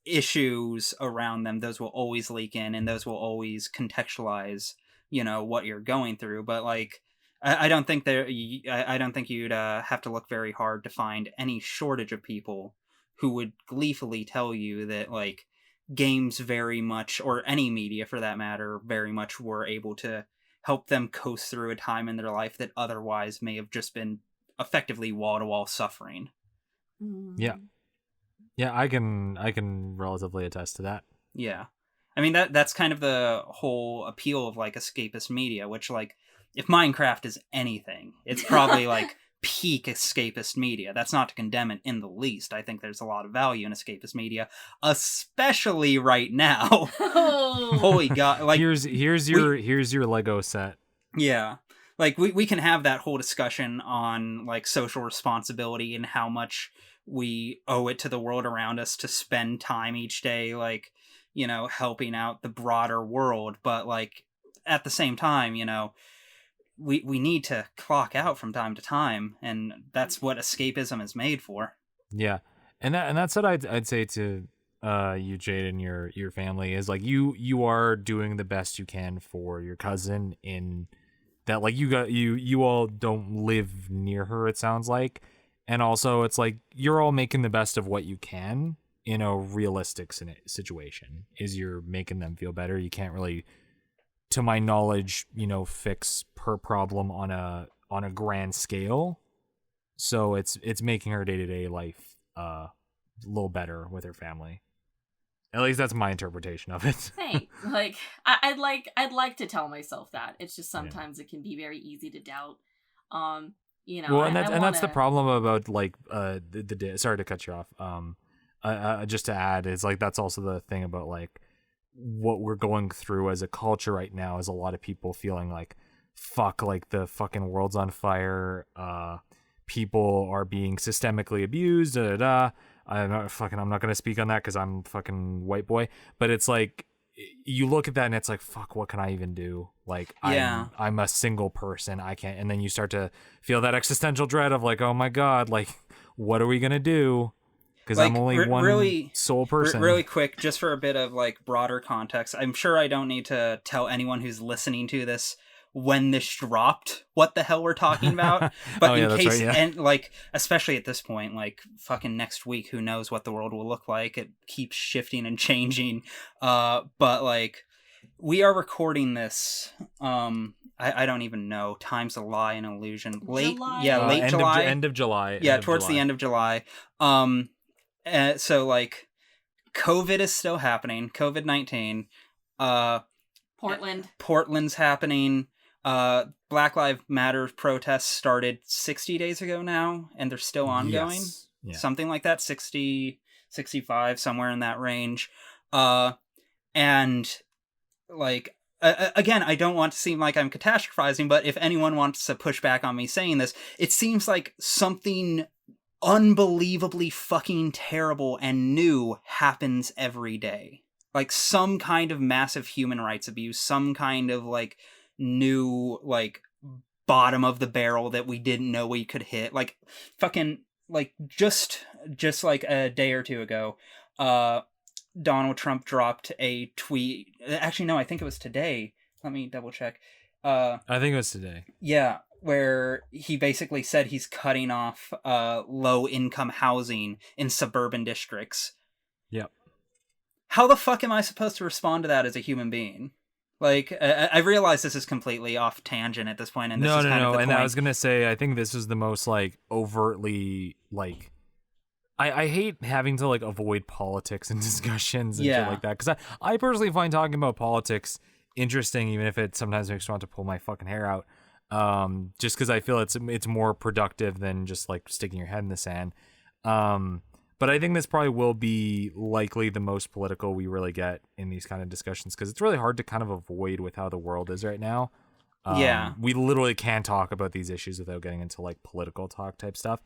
issues around them. Those will always leak in, and those will always contextualize, you know, what you're going through. But, like, I don't think I don't think you'd have to look very hard to find any shortage of people who would gleefully tell you that, like, games very much, or any media for that matter, very much were able to help them coast through a time in their life that otherwise may have just been effectively wall-to-wall suffering. Yeah, I can relatively attest to that. Yeah, I mean that's kind of the whole appeal of like escapist media, which, like, if Minecraft is anything, it's probably like peak escapist media. That's not to condemn it in the least. I think there's a lot of value in escapist media, especially right now. Oh. Holy God! Like, here's your Lego set. Yeah, like we can have that whole discussion on like social responsibility and how much we owe it to the world around us to spend time each day, like, you know, helping out the broader world. But like at the same time, you know, we need to clock out from time to time, and that's what escapism is made for. Yeah, and that's what I'd say to you, Jade, and your family is like you are doing the best you can for your cousin in that, like, you all don't live near her, it sounds like, and also it's like you're all making the best of what you can in a realistic situation. Is you're making them feel better. You can't really, to my knowledge, you know, fix her problem on a grand scale. So it's making her day-to-day life a little better with her family. At least that's my interpretation of it. Thanks. Like, I'd like to tell myself that. It's just sometimes it can be very easy to doubt. You know, well, and that's the problem about like the sorry to cut you off. Just to add, is like that's also the thing about like what we're going through as a culture right now is a lot of people feeling like fuck, like the fucking world's on fire, people are being systemically abused, I'm not gonna speak on that because I'm fucking white boy, but it's like you look at that and it's like, fuck, what can I even do? Like, Yeah. I'm a single person, I can't. And then you start to feel that existential dread of like, oh my god, like, what are we gonna do? Because Like, I'm only one really, sole person. Really quick, just for a bit of like broader context, I'm sure I don't need to tell anyone who's listening to this when this dropped what the hell we're talking about. But Oh, yeah, in that's case, right, yeah. and like, especially at this point, like fucking next week, who knows what the world will look like? It keeps shifting and changing. But like, we are recording this. I don't even know. Time's a lie, an illusion. Late, July. yeah, late July. End of July. Yeah, towards the end of July. So like, COVID is still happening. COVID-19. Portland's happening. Black Lives Matter protests started 60 days ago now, and they're still ongoing. Yes. Yeah. Something like that, 60, 65, somewhere in that range. And like, again, I don't want to seem like I'm catastrophizing, but if anyone wants to push back on me saying this, it seems like something unbelievably fucking terrible and new happens every day. Like some kind of massive human rights abuse, some kind of like new like bottom of the barrel that we didn't know we could hit. Like fucking like just like a day or two ago, Donald Trump dropped a tweet. Actually, no, I think it was today. Let me double check. I think it was today. Yeah, where he basically said he's cutting off low-income housing in suburban districts. Yep. How the fuck am I supposed to respond to that as a human being? Like, I realize this is completely off tangent at this point, and this is kind of the and point. I was gonna say, I think this is the most like overtly like. I hate having to like avoid politics and discussions and shit like that, because I personally find talking about politics interesting, even if it sometimes makes me want to pull my fucking hair out. Just because I feel it's more productive than just like sticking your head in the sand. But I think this probably will be likely the most political we really get in these kind of discussions, because it's really hard to kind of avoid with how the world is right now. We literally can't talk about these issues without getting into like political talk type stuff.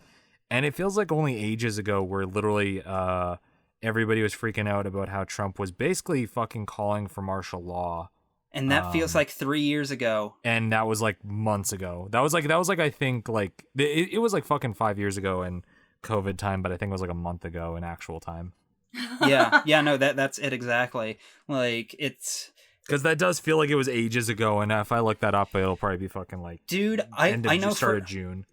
And it feels like only ages ago where literally everybody was freaking out about how Trump was basically fucking calling for martial law. And that feels like 3 years ago. And that was like months ago. That was like I think like it was like fucking 5 years ago in COVID time, but I think it was like a month ago in actual time. Yeah, no, that's it exactly. Like, it's because that does feel like it was ages ago, and if I look that up, it'll probably be fucking like dude, I know start of June.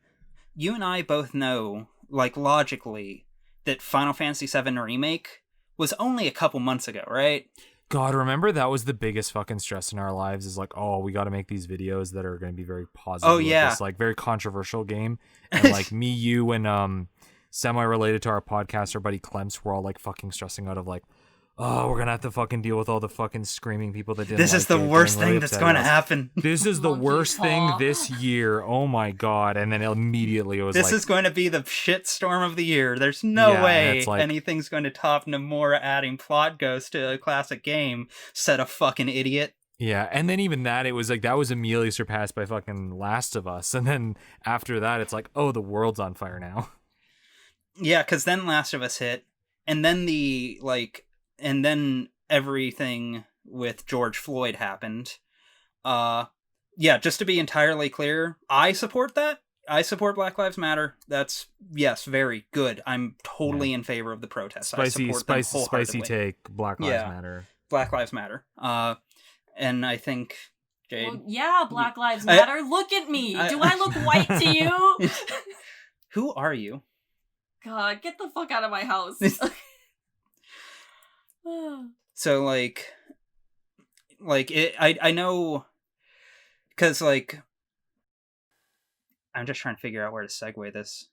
You and I both know, like, logically, that Final Fantasy VII Remake was only a couple months ago, right? God, remember that was the biggest fucking stress in our lives, is like, oh, we got to make these videos that are going to be very positive. Oh, yeah. This, like, very controversial game. And, like, me, you, and semi-related to our podcast, our buddy Clemps, were all, like, fucking stressing out of, like, oh, we're going to have to fucking deal with all the fucking screaming people that didn't This is the worst thing that's going to happen. This is the worst thing this year. Oh, my God. And then immediately it was this is going to be the shitstorm of the year. There's no way anything's going to top Nomura adding plot ghost to a classic game. Said a fucking idiot. Yeah, and then even that, it was like, that was immediately surpassed by fucking Last of Us. And then after that, it's like, oh, the world's on fire now. Yeah, because then Last of Us hit. And then and then everything with George Floyd happened. Yeah, just to be entirely clear, I support that. I support Black Lives Matter. That's, yes, very good. I'm totally in favor of the protests. Spicy take, Black Lives Matter. Black Lives Matter. And I think, Jade... Well, yeah, Black Lives Matter. Look at me. Do I look white to you? Who are you? God, get the fuck out of my house. So, like I know, because, like, I'm just trying to figure out where to segue this,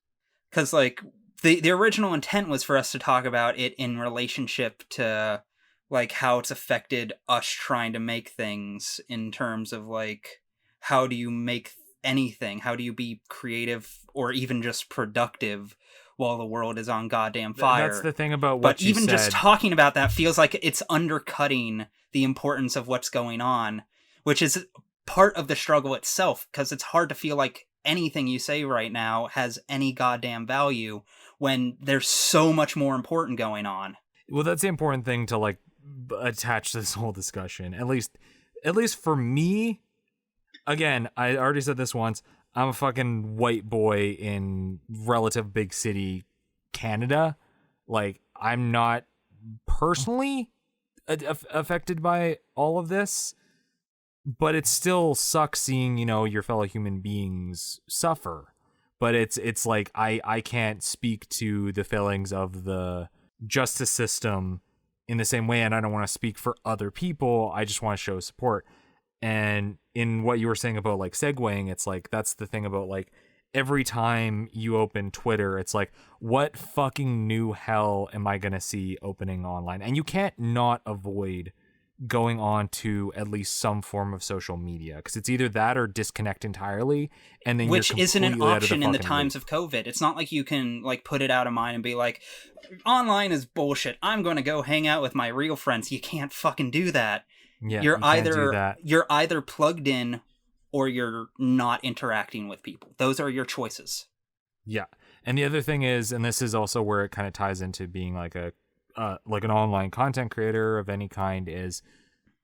because, like, the original intent was for us to talk about it in relationship to, like, how it's affected us trying to make things, in terms of, like, how do you make anything? How do you be creative or even just productive while the world is on goddamn fire? That's the thing about what you said. But even just talking about that feels like it's undercutting the importance of what's going on, which is part of the struggle itself, because it's hard to feel like anything you say right now has any goddamn value when there's so much more important going on. Well, that's the important thing to like attach to this whole discussion. At least for me, again, I already said this once. I'm a fucking white boy in relative big city Canada. Like, I'm not personally affected by all of this, but it still sucks seeing, you know, your fellow human beings suffer. But it's like I can't speak to the failings of the justice system in the same way, and I don't want to speak for other people. I just want to show support. And in what you were saying about like segueing, it's like that's the thing about like every time you open Twitter, it's like, what fucking new hell am I gonna see opening online? And you can't not avoid going on to at least some form of social media, because it's either that or disconnect entirely, and then which you're isn't an completely option out in of the times loop. of COVID. It's not like you can like put it out of mind and be like, online is bullshit, I'm going to go hang out with my real friends. You can't fucking do that. Yeah, you're you can't do either that. you're either plugged in or you're not interacting with people. Those are your choices. Yeah. And the other thing is, and this is also where it kind of ties into being like a like an online content creator of any kind, is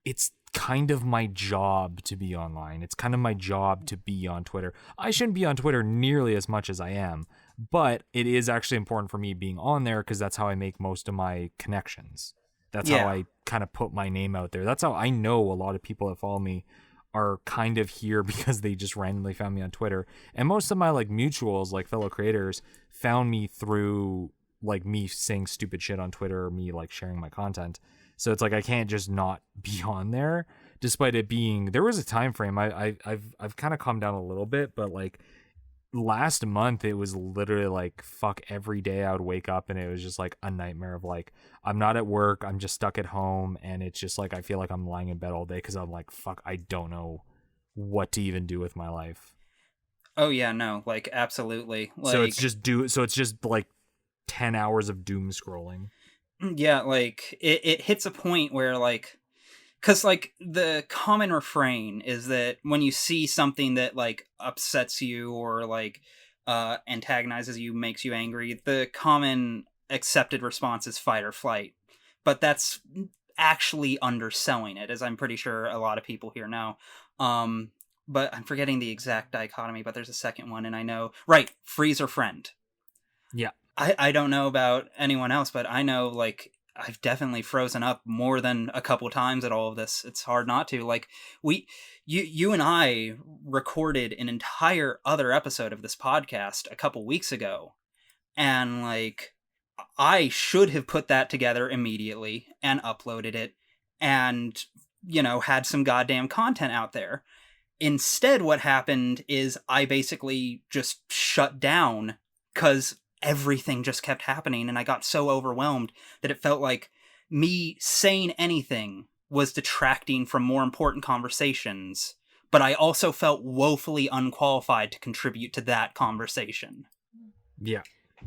it's kind of my job to be online. It's kind of my job to be on Twitter. I shouldn't be on Twitter nearly as much as I am, but it is actually important for me being on there because that's how I make most of my connections. That's how I kind of put my name out there. That's how I know a lot of people that follow me are kind of here because they just randomly found me on Twitter. And most of my like mutuals, like fellow creators, found me through like me saying stupid shit on Twitter or me like sharing my content. So it's like I can't just not be on there, despite it being, there was a time frame. I've kind of calmed down a little bit, but like last month it was literally like fuck, every day I would wake up and it was just like a nightmare of like, I'm not at work, I'm just stuck at home, and it's just like I feel like I'm lying in bed all day because I'm like, fuck, I don't know what to even do with my life. Oh yeah, no, like absolutely. Like, so it's just like 10 hours of doom scrolling. Yeah, like it hits a point where like, because like the common refrain is that when you see something that like upsets you or like antagonizes you, makes you angry, the common accepted response is fight or flight. But that's actually underselling it, as I'm pretty sure a lot of people here know. But I'm forgetting the exact dichotomy, but there's a second one, and I know, right, freeze or friend. Yeah. I don't know about anyone else, but I know, like, I've definitely frozen up more than a couple times at all of this. It's hard not to. Like, you and I recorded an entire other episode of this podcast a couple weeks ago, and, like, I should have put that together immediately and uploaded it and, you know, had some goddamn content out there. Instead, what happened is I basically just shut down because everything just kept happening, and I got so overwhelmed that it felt like me saying anything was detracting from more important conversations, but I also felt woefully unqualified to contribute to that conversation. Yeah.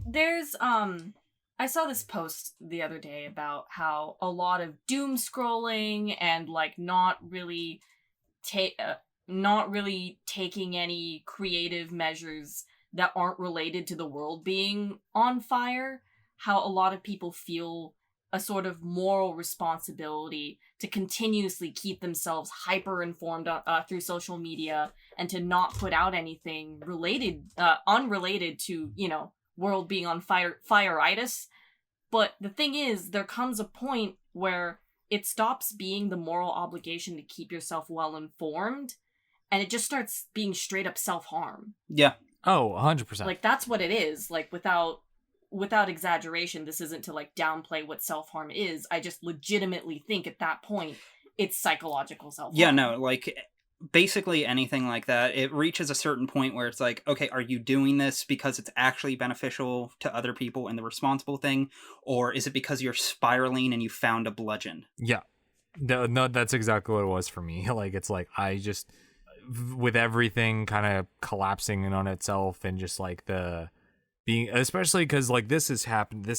There's I saw this post the other day about how a lot of doom scrolling and like not really taking any creative measures that aren't related to the world being on fire, how a lot of people feel a sort of moral responsibility to continuously keep themselves hyper informed through social media and to not put out anything unrelated to, you know, world being on fire-itis. But the thing is, there comes a point where it stops being the moral obligation to keep yourself well informed, and it just starts being straight up self-harm. Yeah. Oh, 100%. Like, that's what it is. Like, without exaggeration, this isn't to, like, downplay what self-harm is. I just legitimately think at that point, it's psychological self-harm. Yeah, no, like, basically anything like that, it reaches a certain point where it's like, okay, are you doing this because it's actually beneficial to other people and the responsible thing? Or is it because you're spiraling and you found a bludgeon? Yeah. No, that's exactly what it was for me. Like, it's like, I just, with everything kind of collapsing in on itself and just like the being, especially because like this has happened,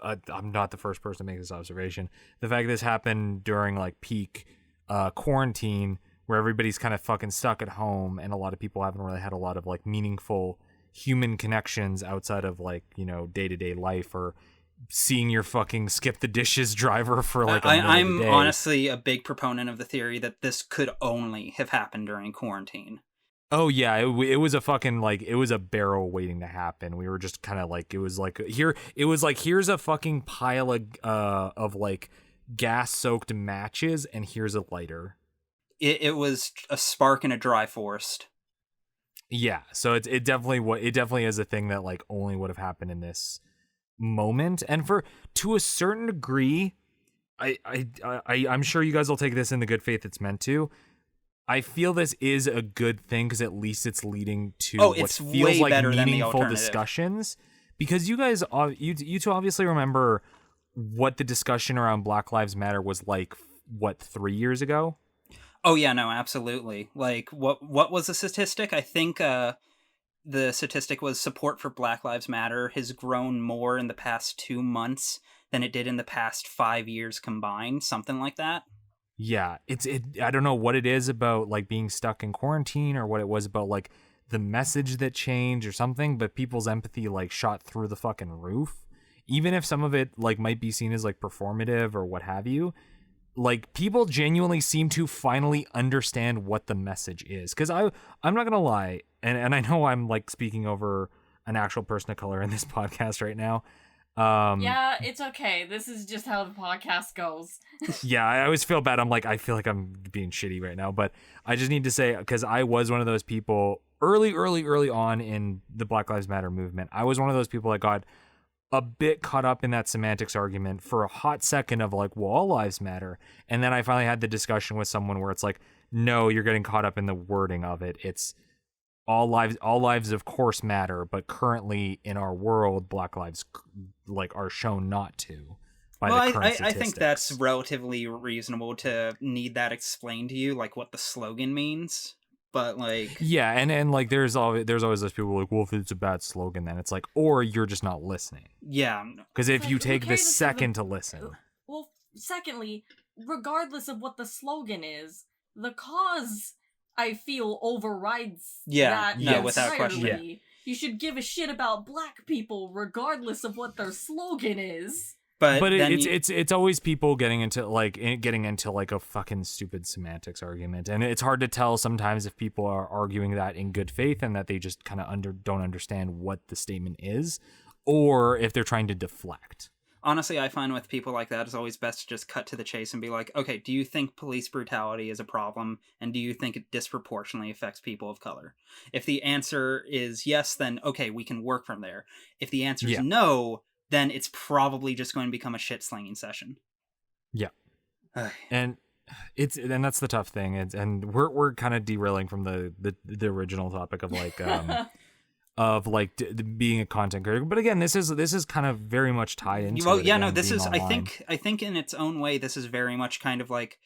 I'm not the first person to make this observation. The fact this happened during like peak quarantine where everybody's kind of fucking stuck at home, and a lot of people haven't really had a lot of like meaningful human connections outside of like, you know, day-to-day life, or seeing your fucking skip the dishes driver for like a minute I'm a day. honestly a big proponent of the theory that this could only have happened during quarantine. Oh yeah, it was a fucking like, it was a barrel waiting to happen. We were just kind of like, it was like here's a fucking pile of like gas soaked matches, and here's a lighter. It was a spark in a dry forest. Yeah, so it definitely is a thing that like only would have happened in this moment, and to a certain degree, I'm sure you guys will take this in the good faith it's meant to. I feel this is a good thing because at least it's leading to what feels like meaningful discussions. Because you guys, you two obviously remember what the discussion around Black Lives Matter was like, what, 3 years ago? Oh yeah, no, absolutely. Like, what was the statistic? I think the statistic was support for Black Lives Matter has grown more in the past 2 months than it did in the past 5 years combined, something like that. Yeah, I don't know what it is about like being stuck in quarantine, or what it was about like the message that changed or something, but people's empathy like shot through the fucking roof. Even if some of it like might be seen as like performative or what have you, like people genuinely seem to finally understand what the message is. Because I'm not gonna lie, and I know I'm like speaking over an actual person of color in this podcast right now. Yeah, it's okay. This is just how the podcast goes. Yeah, I always feel bad. I'm like, I feel like I'm being shitty right now, but I just need to say, because I was one of those people early on in the Black Lives Matter movement. I was one of those people that got a bit caught up in that semantics argument for a hot second of like, well, all lives matter. And then I finally had the discussion with someone where it's like, no, you're getting caught up in the wording of it. It's all lives of course matter, but currently in our world, Black lives like are shown not to. By the current statistics. I think that's relatively reasonable to need that explained to you, like what the slogan means. But like, yeah, and like there's always those people like, well, if it's a bad slogan, then it's like, or you're just not listening. Yeah, because if you take the second to listen. Well, secondly, regardless of what the slogan is, the cause, I feel, overrides that. Yeah, without question. Yeah. You should give a shit about black people regardless of what their slogan is. But it's always people getting into like a fucking stupid semantics argument, and it's hard to tell sometimes if people are arguing that in good faith and that they just kind of don't understand what the statement is, or if they're trying to deflect. Honestly, I find with people like that, it's always best to just cut to the chase and be like, okay, do you think police brutality is a problem? And do you think it disproportionately affects people of color? If the answer is yes, then okay, we can work from there. If the answer is no, then it's probably just going to become a shit slinging session. Yeah. and that's the tough thing. And we're kind of derailing from the original topic of like, of like being a content creator, but again, this is kind of very much tied into. Well, yeah, no, this is. Online. I think in its own way, this is very much kind of like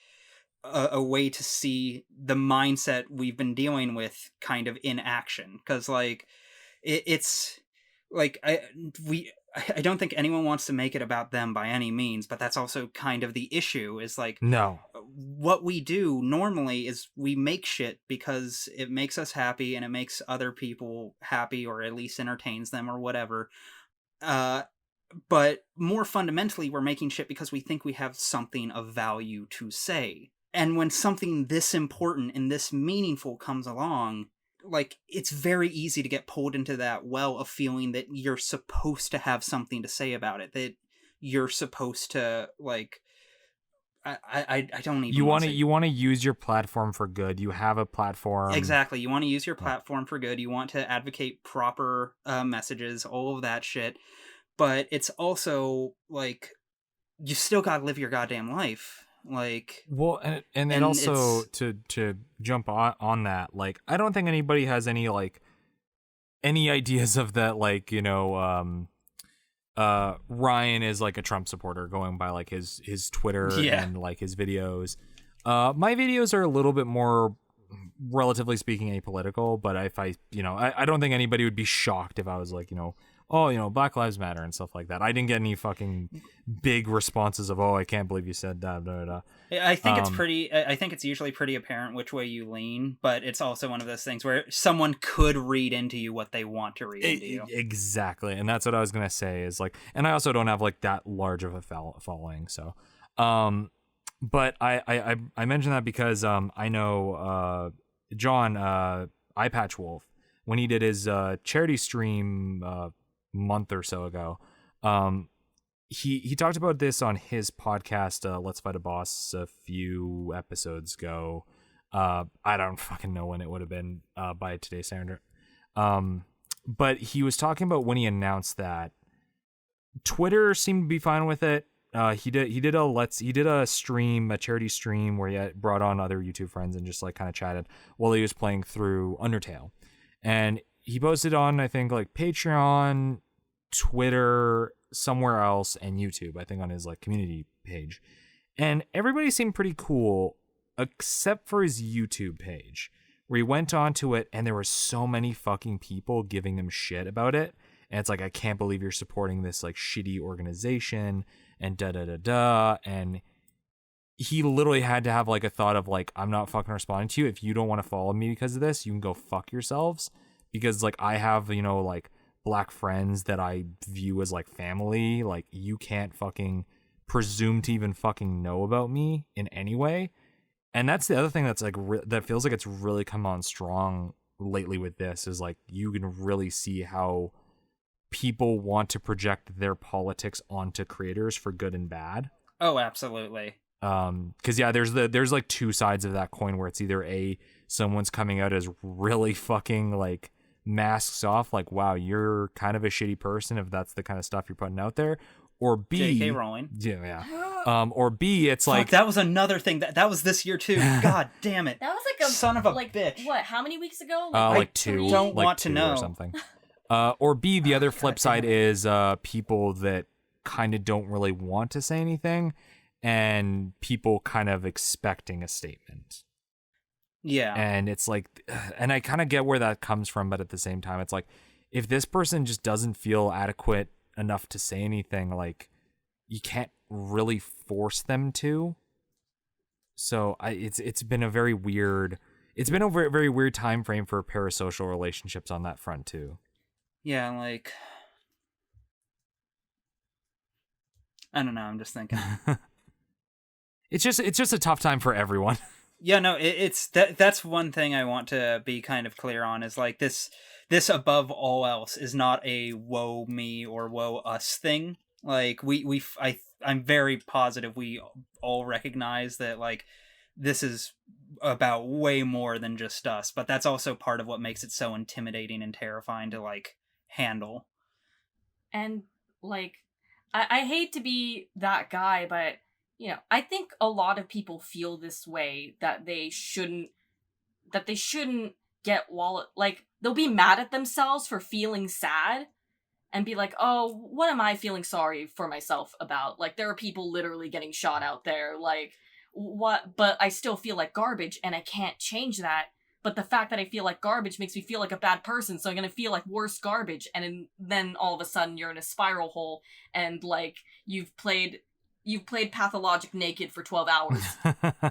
a way to see the mindset we've been dealing with, kind of in action. Because like, it's like I don't think anyone wants to make it about them by any means, but that's also kind of the issue. Is like, no. What we do normally is we make shit because it makes us happy and it makes other people happy, or at least entertains them or whatever. But more fundamentally, we're making shit because we think we have something of value to say. And when something this important and this meaningful comes along, like, it's very easy to get pulled into that well of feeling that you're supposed to have something to say about it, that you're supposed to, like, I don't even. You want to use your platform for good. You have a platform. Exactly. You want to use your platform for good. You want to advocate proper messages, all of that shit. But it's also like, you still gotta live your goddamn life. Like, well, and also to jump on that, like, I don't think anybody has any ideas of that, like, you know, Ryan is like a Trump supporter going by like his Twitter and like his videos. My videos are a little bit more, relatively speaking, apolitical, but if I don't think anybody would be shocked if I was like, you know, oh, Black Lives Matter and stuff like that. I didn't get any fucking big responses of, oh, I can't believe you said that. Blah, blah, blah. I think I think it's usually pretty apparent which way you lean, but it's also one of those things where someone could read into you what they want to read into you. Exactly. And that's what I was going to say is like, and I also don't have like that large of a following. So, but I mentioned that because, I know, John, Eye Patch Wolf, when he did his, charity stream, month or so ago, he talked about this on his podcast, Let's Fight a Boss, a few episodes ago. I don't fucking know when it would have been, by today's standard. But he was talking about when he announced that Twitter seemed to be fine with it. He did a stream, a charity stream where he brought on other YouTube friends and just like kind of chatted while he was playing through Undertale. And he posted on, I think, like Patreon, Twitter, somewhere else, and YouTube, I think on his like community page. And everybody seemed pretty cool except for his YouTube page, where he went onto it and there were so many fucking people giving him shit about it. And it's like, I can't believe you're supporting this like shitty organization and da-da-da-da. And he literally had to have like a thought of like, I'm not fucking responding to you. If you don't want to follow me because of this, you can go fuck yourselves. Because like I have, like Black friends that I view as like family. Like you can't fucking presume to even fucking know about me in any way. And that's the other thing that's like that feels like it's really come on strong lately with this is like you can really see how people want to project their politics onto creators for good and bad. Oh, absolutely. Because yeah, there's like two sides of that coin where it's either someone's coming out as really fucking like masks off, like wow, you're kind of a shitty person if that's the kind of stuff you're putting out there, or B, J.K. Rowling. Yeah. Or B, it's like that was another thing that was this year too. God damn it. That was like a son of a like, bitch. What? How many weeks ago? Like two. Don't like want to two know or something. Or B, the other flip side is people that kind of don't really want to say anything, and people kind of expecting a statement. Yeah. And it's like, and I kind of get where that comes from, but at the same time, it's like, if this person just doesn't feel adequate enough to say anything, like, you can't really force them to. So it's been a very weird, very weird time frame for parasocial relationships on that front too. Yeah, like, I don't know. I'm just thinking. It's just a tough time for everyone. Yeah, no, that's one thing I want to be kind of clear on is like this above all else is not a woe me or woe us thing. Like I'm very positive we all recognize that like this is about way more than just us, but that's also part of what makes it so intimidating and terrifying to like handle. And like I hate to be that guy, but I think a lot of people feel this way, that they shouldn't get like they'll be mad at themselves for feeling sad and be like, oh, what am I feeling sorry for myself about? Like, there are people literally getting shot out there, like, what? But I still feel like garbage, and I can't change that. But the fact that I feel like garbage makes me feel like a bad person, so I'm gonna feel like worse garbage, and then all of a sudden you're in a spiral hole, and, like, you've played Pathologic naked for 12 hours.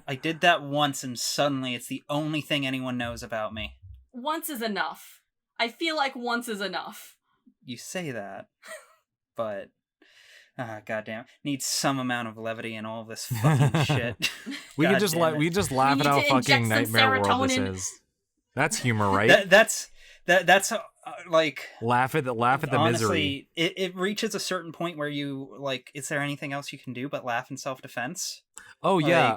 I did that once, and suddenly it's the only thing anyone knows about me. Once is enough. I feel like once is enough. You say that, but goddamn, needs some amount of levity in all of this fucking shit. we can just laugh at how fucking nightmare world this is. That's humor, right? That's like laugh at the honestly, misery. It reaches a certain point where you like, is there anything else you can do but laugh in self-defense? Oh yeah.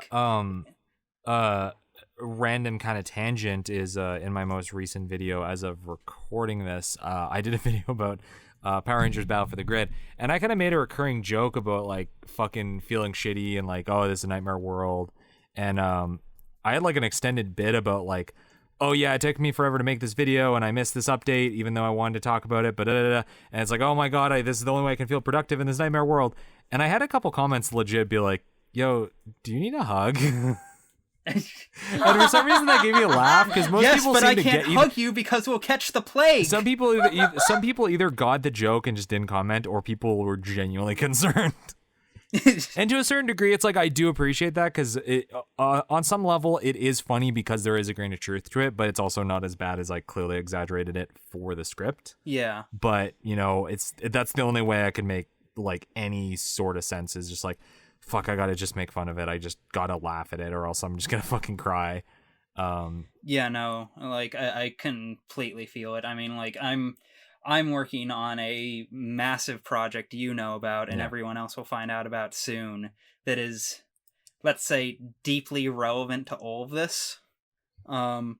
Random kind of tangent is in my most recent video as of recording this. I did a video about Power Rangers Battle for the Grid, and I kind of made a recurring joke about like fucking feeling shitty and like, oh, this is a nightmare world. And I had like an extended bit about like, oh yeah, it took me forever to make this video and I missed this update even though I wanted to talk about it, but and it's like, oh my god, this is the only way I can feel productive in this nightmare world. And I had a couple comments legit be like, yo, do you need a hug? And for some reason that gave me a laugh because most yes, people but seem I to can't get hug you because we'll catch the plague. some people either got the joke and just didn't comment, or people were genuinely concerned. And to a certain degree, it's like I do appreciate that because on some level it is funny because there is a grain of truth to it, but it's also not as bad as I clearly exaggerated it for the script. Yeah. But that's the only way I could make like any sort of sense is just like, fuck, I gotta just make fun of it. I just gotta laugh at it, or else I'm just gonna fucking cry. Yeah, no, like I completely feel it. I mean, like I'm working on a massive project you know about, and everyone else will find out about soon, that is, let's say, deeply relevant to all of this. And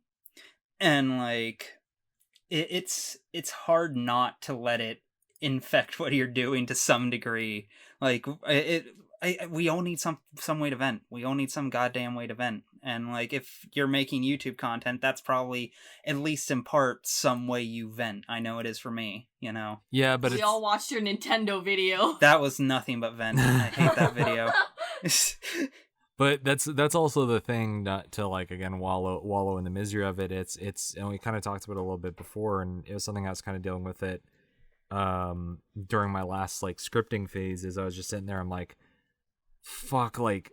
like it's hard not to let it infect what you're doing to some degree. Like we all need some way to vent. We all need some goddamn way to vent. And like if you're making YouTube content, that's probably at least in part some way you vent. I know it is for me, you know. Yeah, but we all watched your Nintendo video. That was nothing but vent. I hate that video. But that's also the thing, not to like again wallow in the misery of it. It's and we kind of talked about it a little bit before, and it was something I was kind of dealing with it during my last like scripting phase. Is I was just sitting there, I'm like, fuck, like,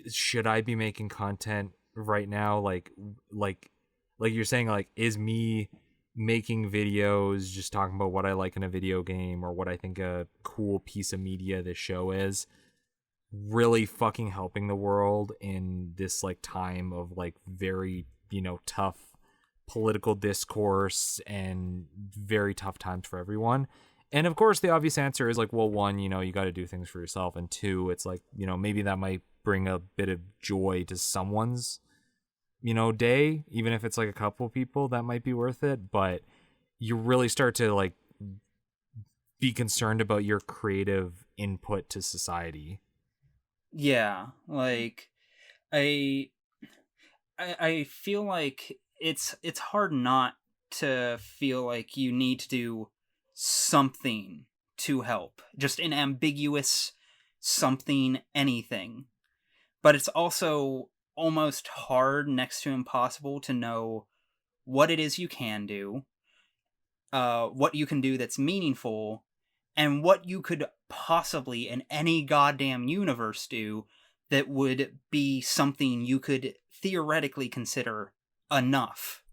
should I be making content right now? Like you're saying, like, is me making videos just talking about what I like in a video game or what I think a cool piece of media this show is really fucking helping the world in this like time of like very, tough political discourse and very tough times for everyone? And of course the obvious answer is like, well, one, you got to do things for yourself, and two, it's like, maybe that might bring a bit of joy to someone's day, even if it's like a couple people, that might be worth it. But you really start to like be concerned about your creative input to society. Yeah, like I feel like it's hard not to feel like you need to do something to help, just an ambiguous something, anything. But it's also almost hard, next to impossible, to know what it is you can do, what you can do that's meaningful, and what you could possibly in any goddamn universe do that would be something you could theoretically consider enough,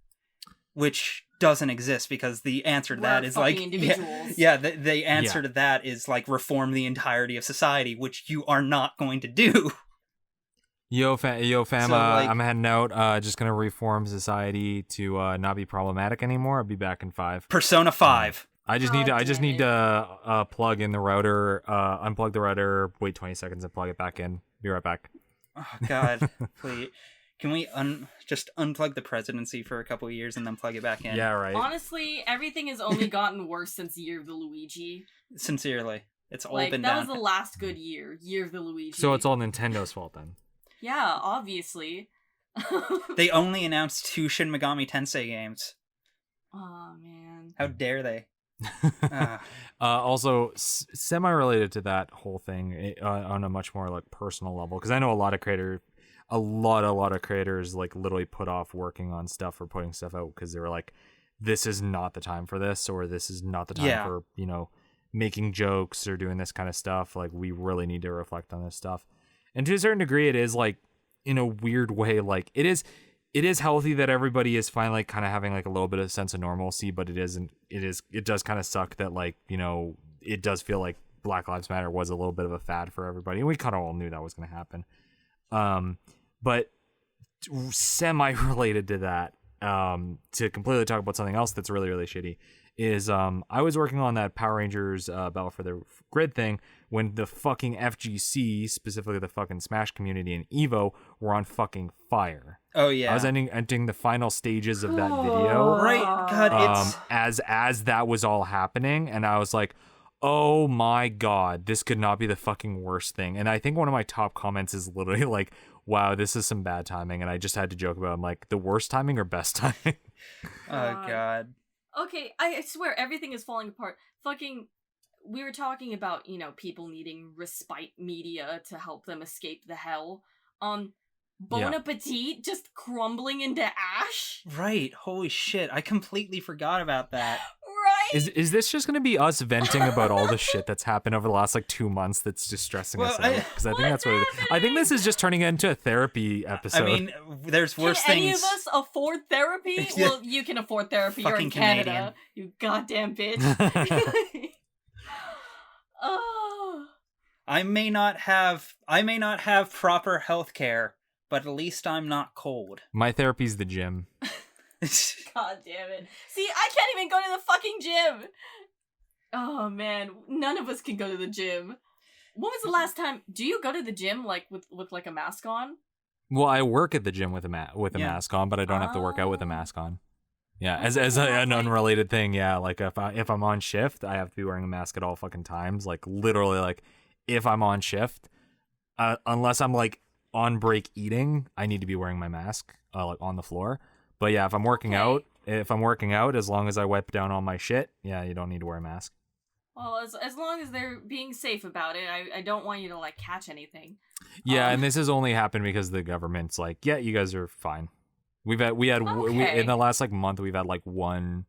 which doesn't exist, because the answer to that is like the answer to that is like reform the entirety of society, which you are not going to do. Yo fam, So, like, I'm heading out. Just gonna reform society to not be problematic anymore. I'll be back in 5. Persona 5. I just need to plug in the router, unplug the router, wait 20 seconds and plug it back in. Be right back. Oh god, please. Can we just unplug the presidency for a couple of years and then plug it back in? Yeah, right. Honestly, everything has only gotten worse since Year of the Luigi. Sincerely. It's all Like, been that down. was the last good year of the Luigi. So it's all Nintendo's fault then. Yeah, obviously. They only announced 2 Shin Megami Tensei games. Oh man. How dare they? Also, semi-related to that whole thing on a much more like personal level, because I know a lot of creators like literally put off working on stuff or putting stuff out because they were like, this is not the time for this, or this is not the time for making jokes or doing this kind of stuff. Like, we really need to reflect on this stuff. And to a certain degree, it is like, in a weird way, like it is healthy that everybody is finally kind of having like a little bit of sense of normalcy, but it does kind of suck that like, it does feel like Black Lives Matter was a little bit of a fad for everybody, and we kind of all knew that was going to happen. But semi-related to that, to completely talk about something else that's really, really shitty, is I was working on that Power Rangers Battle for the Grid thing when the fucking FGC, specifically the fucking Smash community and Evo, were on fucking fire. Oh yeah. I was entering the final stages of that video. Right, God, as that was all happening, and I was like, oh my god, this could not be the fucking worst thing. And I think one of my top comments is literally like, wow, this is some bad timing. And I just had to joke about it. I'm like, the worst timing or best timing? Oh god. Okay, I swear everything is falling apart. Fucking, we were talking about, people needing respite media to help them escape the hell. Bon appetit just crumbling into ash. Right. Holy shit. I completely forgot about that. Right? Is this just going to be us venting about all the shit that's happened over the last like 2 months that's just stressing us out? Because I think that's what I think this is just turning into a therapy episode. I mean, there's worse can things. Any of us afford therapy? Well, you can afford therapy. You're in Canada. Canadian. You goddamn bitch. Oh. I may not have proper health care, but at least I'm not cold. My therapy's the gym. God damn it. See, I can't even go to the fucking gym. Oh man, none of us can go to the gym. When was the last time? Do you go to the gym like with like a mask on? Well, I work at the gym with a mask on, but I don't have to work out with a mask on. Yeah, as an unrelated thing, yeah. Like if I'm on shift, I have to be wearing a mask at all fucking times. Like literally, like if I'm on shift, unless I'm like on break eating, I need to be wearing my mask like on the floor. But yeah, if I'm working out, as long as I wipe down all my shit, yeah, you don't need to wear a mask. Well, as long as they're being safe about it, I don't want you to like catch anything. Yeah, and this has only happened because the government's like, yeah, you guys are fine. We in the last like month we've had like one,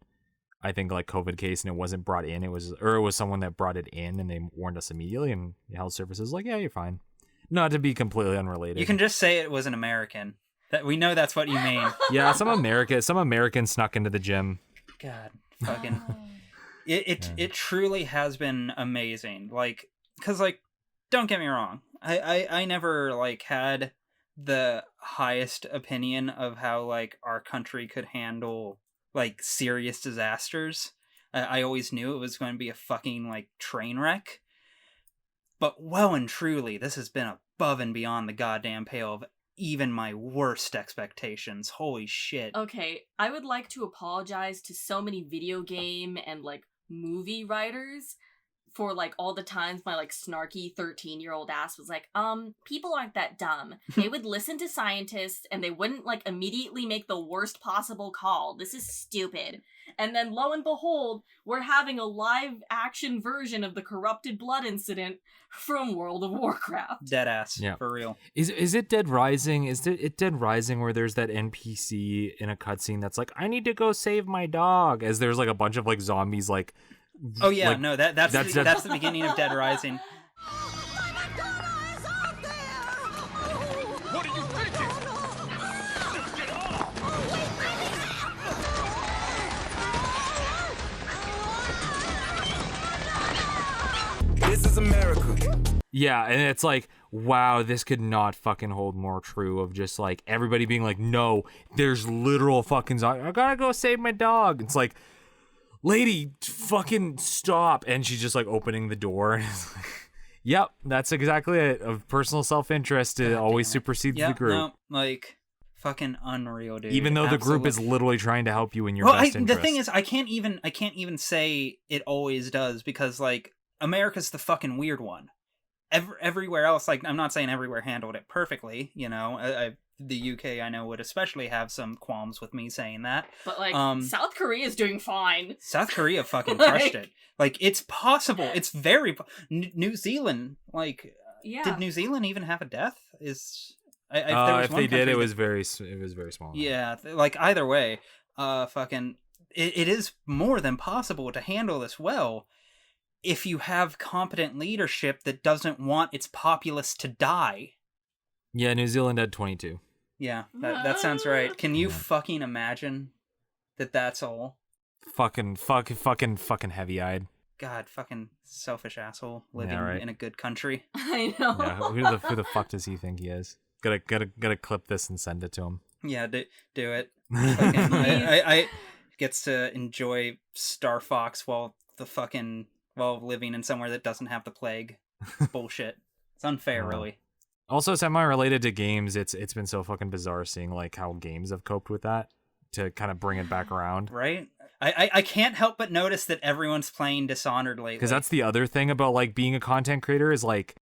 I think like COVID case, and it wasn't brought in. It was someone that brought it in, and they warned us immediately. And the health services was like, yeah, you're fine. Not to be completely unrelated. You can just say it was an American. That we know that's what you mean. Yeah, some American snuck into the gym. God, fucking. It truly has been amazing. Like, cause like, don't get me wrong. I never like had the highest opinion of how like our country could handle like serious disasters. I always knew it was going to be a fucking like train wreck. But well and truly, this has been above and beyond the goddamn pale of even my worst expectations. Holy shit. Okay, I would like to apologize to so many video game and like movie writers for like all the times my like snarky 13-year-old ass was like, people aren't that dumb. They would listen to scientists and they wouldn't like immediately make the worst possible call. This is stupid. And then lo and behold, we're having a live action version of the corrupted blood incident from World of Warcraft. Deadass. Yeah. For real. Is it Dead Rising? Is it Dead Rising where there's that NPC in a cutscene that's like, I need to go save my dog, as there's like a bunch of like zombies like. Oh yeah, like, no, that's the beginning of Dead Rising. What are you thinking? Get off! This is America. Yeah, and it's like, wow, this could not fucking hold more true of just like everybody being like, no, there's literal fucking zombies. I gotta go save my dog. It's like, lady, fucking stop. And she's just like opening the door. And it's like, yep, that's exactly it. Of personal self-interest always supersedes the group. No, like, fucking unreal, dude. Even though the group is literally trying to help you in your best interest. The thing is, I can't even say it always does, because like America's the fucking weird one. Everywhere else, like, I'm not saying everywhere handled it perfectly, you know. The UK, I know, would especially have some qualms with me saying that. But like, South Korea is doing fine. South Korea fucking crushed it. Like, it's possible. It's very New Zealand. Like, yeah. Did New Zealand even have a death? If they did, it was very small. Yeah, like either way, fucking, it is more than possible to handle this well, if you have competent leadership that doesn't want its populace to die. Yeah, New Zealand had 22. Yeah, that sounds right. Can you fucking imagine that's all? Fucking heavy-eyed. God, fucking selfish asshole living in a good country. I know. Yeah, who the fuck does he think he is? Gotta clip this and send it to him. Yeah, do it. Fucking, I gets to enjoy Star Fox while living in somewhere that doesn't have the plague. Bullshit. It's unfair, really. Also, semi-related to games, it's been so fucking bizarre seeing like how games have coped with that to kind of bring it back around. Right? I can't help but notice that everyone's playing Dishonored lately. Because that's the other thing about like being a content creator is like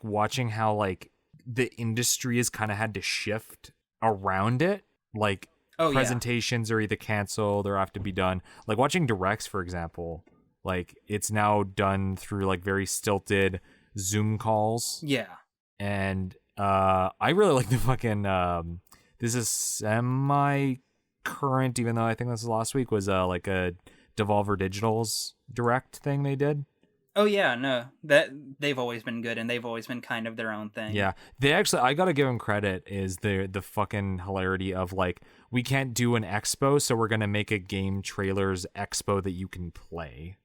watching how like the industry has kind of had to shift around it. Like presentations are either canceled or have to be done. Like watching directs, for example, like it's now done through like very stilted Zoom calls. Yeah. And I really like the fucking this is semi current, even though I think this was last week, was like a Devolver Digital's direct thing they did. Oh yeah, no, that they've always been good, and they've always been kind of their own thing. Yeah, they actually, I gotta give them credit, is the fucking hilarity of like, we can't do an expo, so we're gonna make a game trailers expo that you can play.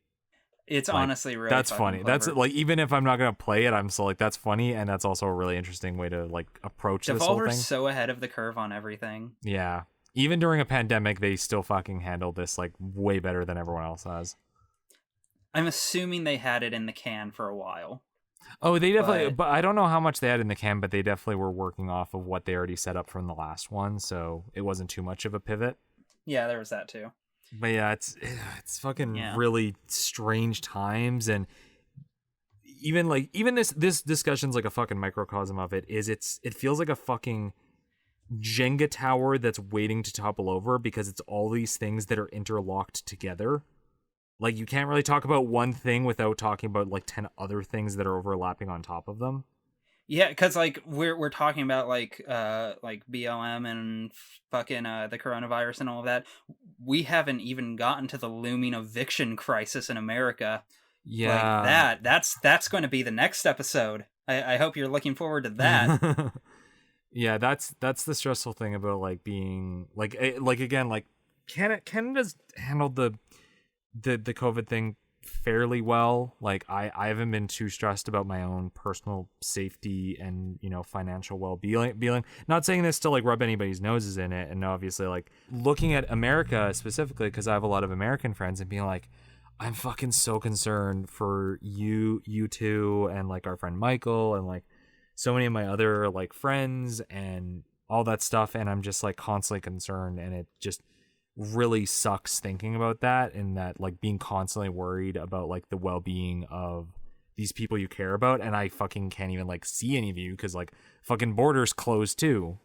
It's Like, honestly really that's fucking funny. clever. That's like, even if I'm not gonna play it, I'm still like, that's funny, and that's also a really interesting way to like approach this whole thing. Devolver's so ahead of the curve on everything. Yeah, even during a pandemic, they still fucking handled this like way better than everyone else has. I'm assuming they had it in the can for a while. Oh, they definitely, but I don't know how much they had in the can, but they definitely were working off of what they already set up from the last one, so it wasn't too much of a pivot. Yeah, there was that too. But yeah, it's fucking really strange times, and even this discussion's like a fucking microcosm of it. It feels like a fucking Jenga tower that's waiting to topple over, because it's all these things that are interlocked together. Like, you can't really talk about one thing without talking about like 10 other things that are overlapping on top of them. Yeah, because like we're talking about like BLM and fucking the coronavirus and all of that. We haven't even gotten to the looming eviction crisis in America. Yeah, like that's going to be the next episode. I hope you're looking forward to that. Yeah, that's the stressful thing about like being like again, like Canada's handled the COVID thing fairly well. Like, I haven't been too stressed about my own personal safety and, you know, financial well-being. Not saying this to like rub anybody's noses in it, and obviously like looking at America specifically, because I have a lot of American friends, and being like, I'm fucking so concerned for you two, and like our friend Michael, and like so many of my other like friends and all that stuff, and I'm just like constantly concerned, and it just really sucks thinking about that, and that like being constantly worried about like the well-being of these people you care about, and I fucking can't even like see any of you because like fucking borders closed too.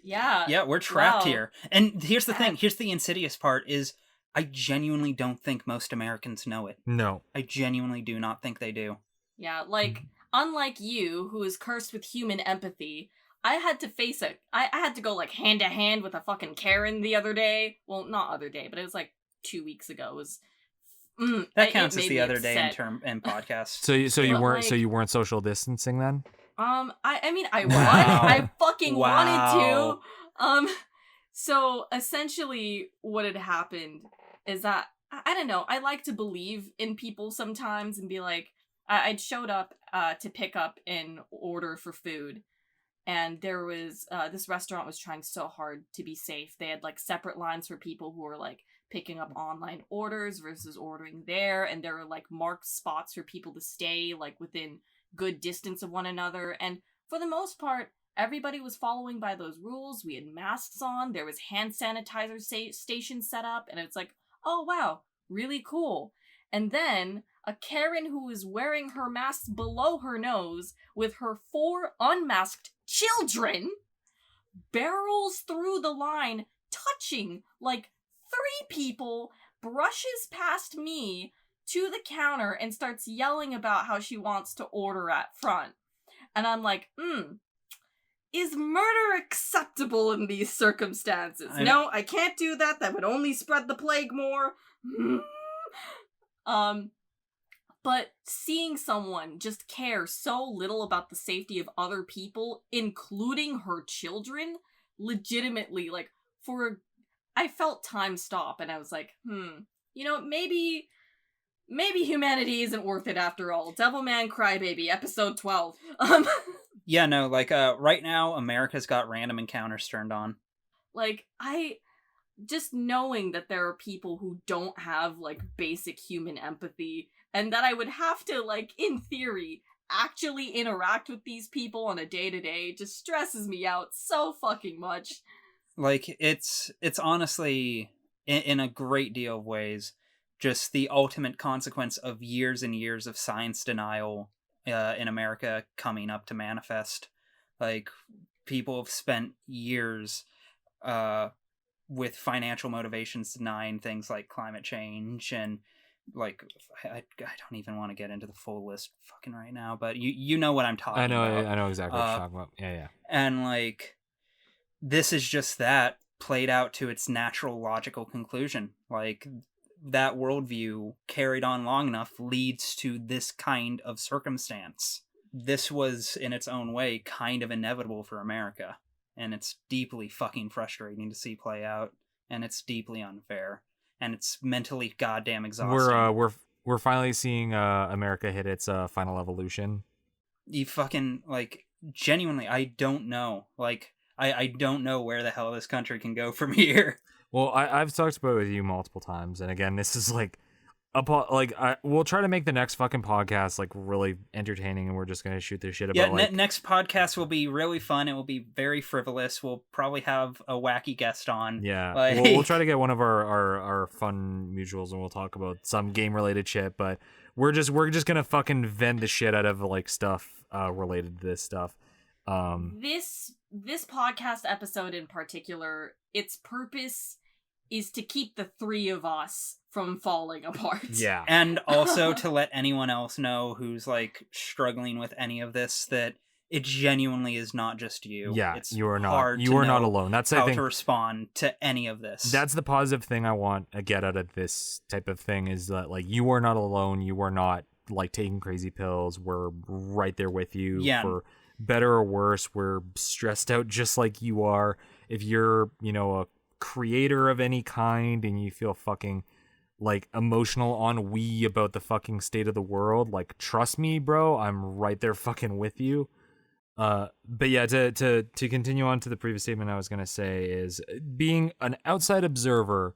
Yeah, we're trapped here. And here's the thing, here's the insidious part, is I genuinely don't think most Americans know it. No, I genuinely do not think they do. Yeah, like, unlike you, who is cursed with human empathy, I had to face it. I had to go, like, hand to hand with a fucking Karen the other day. Well, not other day, but it was, like, 2 weeks ago. It was... that counts as the other upset. day in podcast. So you weren't social distancing then? I mean, I Wow. I fucking wanted to. So essentially what had happened is that, I don't know, I like to believe in people sometimes and be like, I'd showed up to pick up an order for food, and there was, this restaurant was trying so hard to be safe. They had like separate lines for people who were like picking up online orders versus ordering there, and there were like marked spots for people to stay like within good distance of one another, and for the most part everybody was following by those rules. We had masks on, there was hand sanitizer stations set up, and it's like, oh wow, really cool. And then a Karen who is wearing her mask below her nose with her 4 unmasked children barrels through the line, touching like 3 people, brushes past me to the counter, and starts yelling about how she wants to order at front. And I'm like, is murder acceptable in these circumstances? No, I can't do that. That would only spread the plague more. But seeing someone just care so little about the safety of other people, including her children, legitimately, like, I felt time stop, and I was like, you know, maybe humanity isn't worth it after all. Devilman Crybaby, episode 12. Yeah, no, like, right now, America's got random encounters turned on. Like, just knowing that there are people who don't have, like, basic human empathy, and that I would have to, like, in theory, actually interact with these people on a day-to-day just stresses me out so fucking much. Like, it's honestly, in a great deal of ways, just the ultimate consequence of years and years of science denial in America coming up to manifest. Like, people have spent years with financial motivations denying things like climate change and like I don't even want to get into the full list fucking right now, but you know what I'm talking about. I know exactly what you're talking about. Yeah. And like this is just that played out to its natural logical conclusion. Like that worldview carried on long enough leads to this kind of circumstance. This was in its own way kind of inevitable for America, and it's deeply fucking frustrating to see play out, and it's deeply unfair, and it's mentally goddamn exhausting. We're finally seeing America hit its final evolution. You fucking, like, genuinely, I don't know. Like, I don't know where the hell this country can go from here. Well, I've talked about it with you multiple times, and again, this is like, we'll try to make the next fucking podcast like really entertaining, and we're just gonna shoot this shit about. Yeah, next podcast will be really fun. It will be very frivolous. We'll probably have a wacky guest on. Yeah, like... we'll try to get one of our fun mutuals, and we'll talk about some game related shit. But we're just gonna fucking vent the shit out of like stuff related to this stuff. This podcast episode in particular, its purpose is to keep the three of us from falling apart. Yeah. And also to let anyone else know who's like struggling with any of this that it genuinely is not just you. Yeah, it's you are not. hard You to are not know alone. That's how I think to respond to any of this. that's the positive thing I want to get out of this type of thing is that like you are not alone. You are not like taking crazy pills. We're right there with you. Yeah. For better or worse, we're stressed out just like you are. If you're, a creator of any kind and you feel fucking like emotional ennui about the fucking state of the world, like trust me, bro, I'm right there fucking with you. But yeah, to continue on to the previous statement I was gonna say is being an outside observer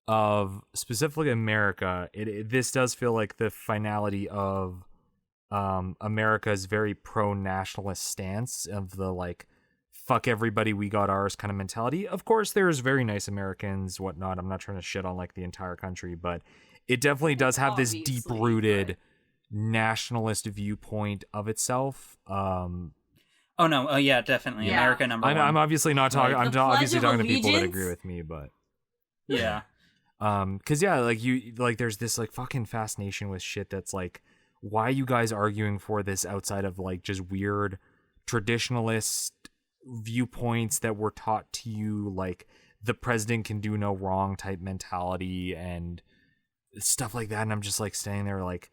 of specifically America, this does feel like the finality of America's very pro-nationalist stance of the like fuck everybody, we got ours kind of mentality. Of course, there's very nice Americans, whatnot. I'm not trying to shit on like the entire country, but it definitely does have this deep-rooted nationalist viewpoint of itself. Oh no! Oh yeah, definitely. Yeah. America number one. I'm obviously not talking. I'm obviously talking to people that Allegiance? agree with me, but yeah. Cause yeah, like there's this like fucking fascination with shit that's like, why are you guys arguing for this outside of like just weird traditionalist viewpoints that were taught to you, like the president can do no wrong type mentality and stuff like that. And I'm just like standing there like,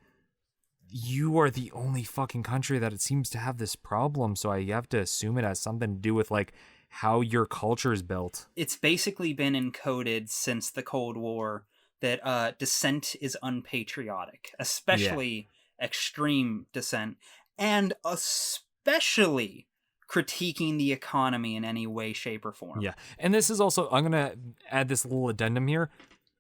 you are the only fucking country that it seems to have this problem, so I have to assume it has something to do with like how your culture is built. It's basically been encoded since the Cold War that dissent is unpatriotic, especially extreme dissent, and especially critiquing the economy in any way, shape, or form. Yeah, and this is also, I'm gonna add this little addendum here.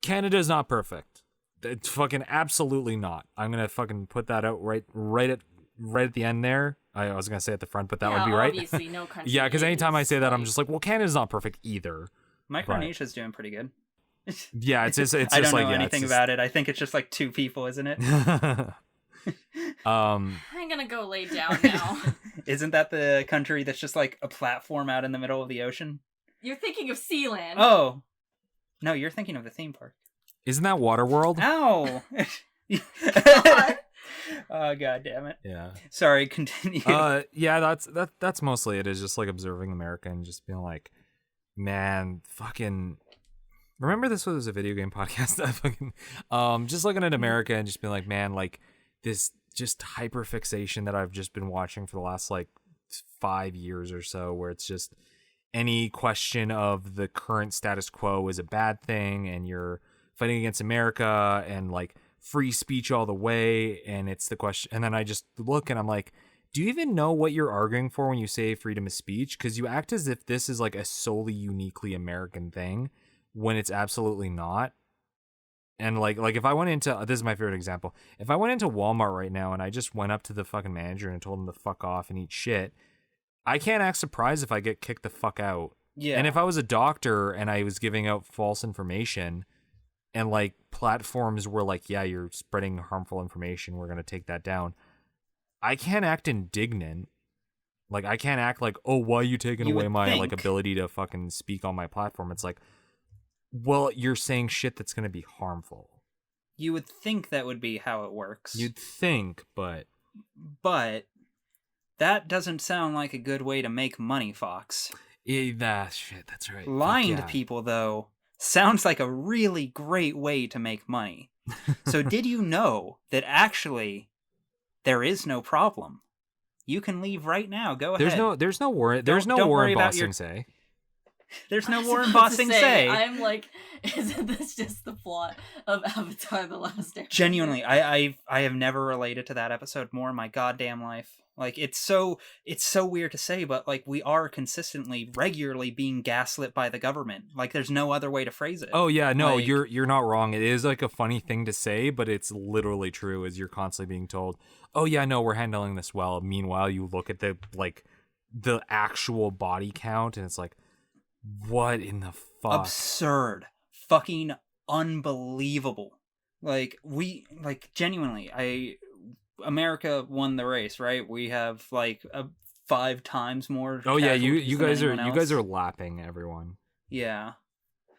Canada is not perfect. It's fucking absolutely not. I'm gonna fucking put that out right at the end there. I was gonna say at the front, but that would be right. Obviously, no country. Yeah, because anytime I say that, I'm just like, well, Canada's not perfect either. Micronesia's doing pretty good. Yeah, it's just I don't know like, anything about it. I think it's just like 2 people, isn't it? I'm gonna go lay down now. Isn't that the country that's just like a platform out in the middle of the ocean? You're thinking of Sealand. Oh, no, you're thinking of the theme park. Isn't that Waterworld? Ow! God. Oh, god damn it. Yeah. Sorry, continue. Yeah, that's mostly it, is just like observing America and just being like, man, fucking remember this was a video game podcast. I fucking just looking at America and just being like, man, like this just hyper fixation that I've just been watching for the last like 5 years or so, where it's just any question of the current status quo is a bad thing and you're fighting against America and like free speech all the way. And it's the question. And then I just look and I'm like, do you even know what you're arguing for when you say freedom of speech? Because you act as if this is like a solely uniquely American thing when it's absolutely not. And like if I went into, this is my favorite example. If I went into Walmart right now and I just went up to the fucking manager and told him to fuck off and eat shit, I can't act surprised if I get kicked the fuck out. Yeah. And if I was a doctor and I was giving out false information and like platforms were like, yeah, you're spreading harmful information, we're going to take that down, I can't act indignant. Like I can't act like, oh, why are you taking away my like ability to fucking speak on my platform? It's like, well, you're saying shit that's going to be harmful. You would think that would be how it works. You'd think, but that doesn't sound like a good way to make money, Fox. That's right. Lying to people, though, sounds like a really great way to make money. So did you know that actually there is no problem? You can leave right now. Go ahead. There's no war. There's no Don't war worry in about Boston Say. There's no I was war in about to Boston Say. I'm like, isn't this just the plot of Avatar: The Last Airbender? Genuinely, I have never related to that episode more in my goddamn life. Like, it's so weird to say, but like, we are consistently, regularly being gaslit by the government. Like, there's no other way to phrase it. Oh yeah, no, like, you're not wrong. It is like a funny thing to say, but it's literally true. As you're constantly being told, "Oh yeah, no, we're handling this well." Meanwhile, you look at the actual body count, and it's like, what in the fuck? Absurd, fucking unbelievable. Like, genuinely, America won the race, right? We have like 5 times more. Oh yeah, you guys else. are lapping everyone. Yeah.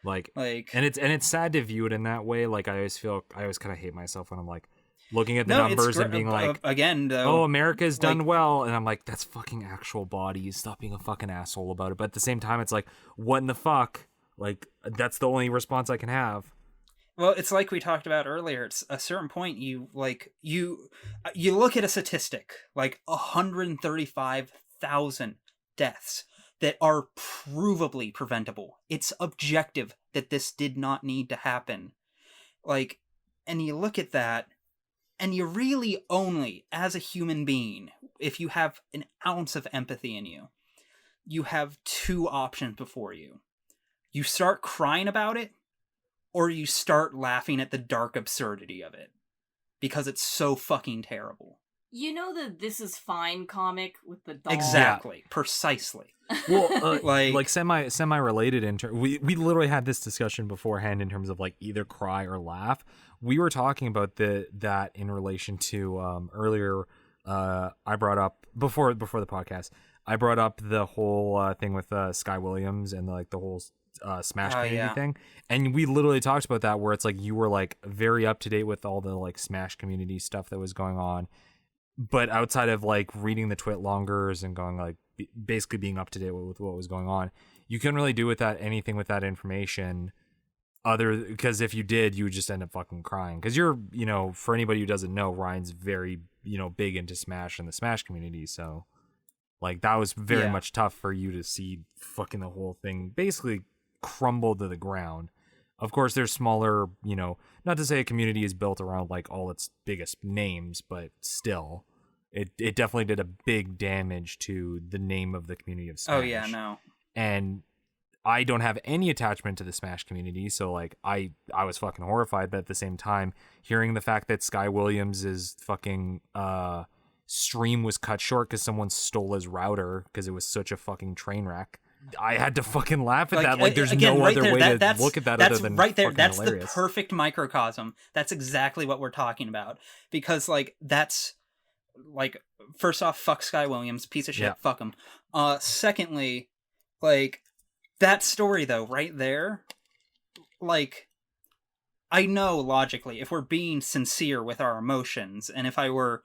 Like, and it's sad to view it in that way. Like, I always kind of hate myself when I'm like looking at the numbers and being like, again, though, oh, America's done well, and I'm like, that's fucking actual bodies. Stop being a fucking asshole about it. But at the same time, it's like, what in the fuck? Like, that's the only response I can have. Well, it's like we talked about earlier. It's a certain point you look at a statistic like 135,000 deaths that are provably preventable. It's objective that this did not need to happen. Like, and you look at that, and you really only, as a human being, if you have an ounce of empathy in you, you have 2 options before you. You start crying about it, or you start laughing at the dark absurdity of it. Because it's so fucking terrible. You know the This Is Fine comic with the doll? Exactly. Yeah. Precisely. Well, like semi-related we literally had this discussion beforehand in terms of like either cry or laugh. We were talking about that in relation to earlier. I brought up before the podcast. I brought up the whole thing with Sky Williams and the whole Smash community thing, and we literally talked about that where it's like you were like very up to date with all the like Smash community stuff that was going on, but outside of like reading the twit longers and going like basically being up to date with what was going on, you couldn't really do anything with that information because if you did, you would just end up fucking crying because you're, for anybody who doesn't know, Ryan's very big into Smash and the Smash community, so like that was very much tough for you to see fucking the whole thing basically crumble to the ground. Of course, there's smaller, not to say a community is built around like all its biggest names, but still, it definitely did a big damage to the name of the community of Smash. Oh yeah, no. And I don't have any attachment to the Smash community, so like I was fucking horrified, but at the same time, hearing the fact that Sky Williams' fucking stream was cut short because someone stole his router because it was such a fucking train wreck. I had to fucking laugh at that. Like, there's again, no right other there, way to look at that other than right there. fucking That's hilarious. The perfect microcosm. That's exactly what we're talking about. Because like that's like, first off, fuck Sky Williams, piece of shit. Yeah. Fuck him. Secondly, like that story though, right there. Like, I know logically, if we're being sincere with our emotions, and if I were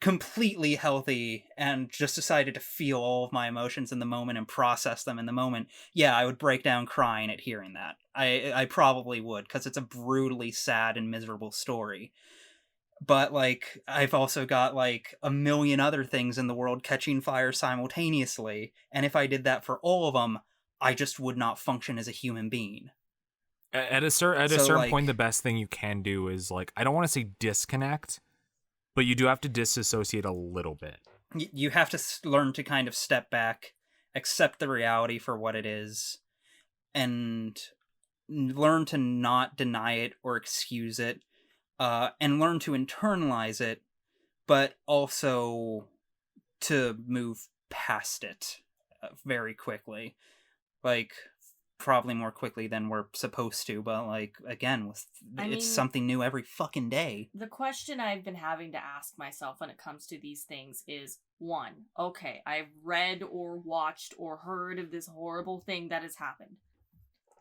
completely healthy and just decided to feel all of my emotions in the moment and process them in the moment, yeah, I would break down crying at hearing that. I probably would, because it's a brutally sad and miserable story. But like, I've also got like a million other things in the world catching fire simultaneously, and if I did that for all of them, I just would not function as a human being. At a certain point, the best thing you can do is like, I don't want to say disconnect, but you do have to disassociate a little bit. You have to learn to kind of step back, accept the reality for what it is, and learn to not deny it or excuse it, and learn to internalize it, but also to move past it very quickly. Like, probably more quickly than we're supposed to, but like, again, it's something new every fucking day. The question I've been having to ask myself when it comes to these things is, 1, okay, I've read or watched or heard of this horrible thing that has happened.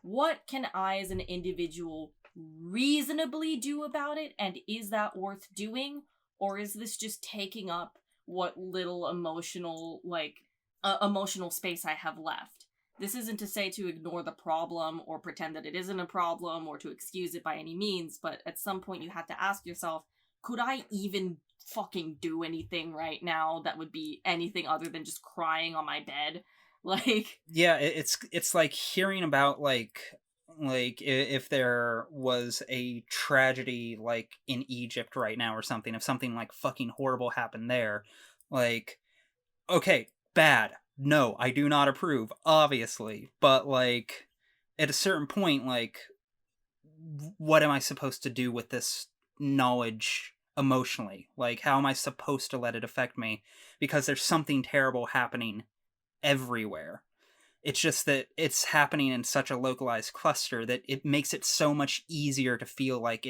What can I as an individual reasonably do about it, and is that worth doing, or is this just taking up what little emotional space I have left? This isn't to say to ignore the problem or pretend that it isn't a problem or to excuse it by any means, but at some point you have to ask yourself, could I even fucking do anything right now that would be anything other than just crying on my bed? Like, yeah, it's like hearing about like if there was a tragedy like in Egypt right now or something, if something like fucking horrible happened there, like, okay, bad, no, I do not approve, obviously, but like at a certain point, like, what am I supposed to do with this knowledge emotionally? Like, how am I supposed to let it affect me? Because there's something terrible happening everywhere. It's just that it's happening in such a localized cluster that it makes it so much easier to feel like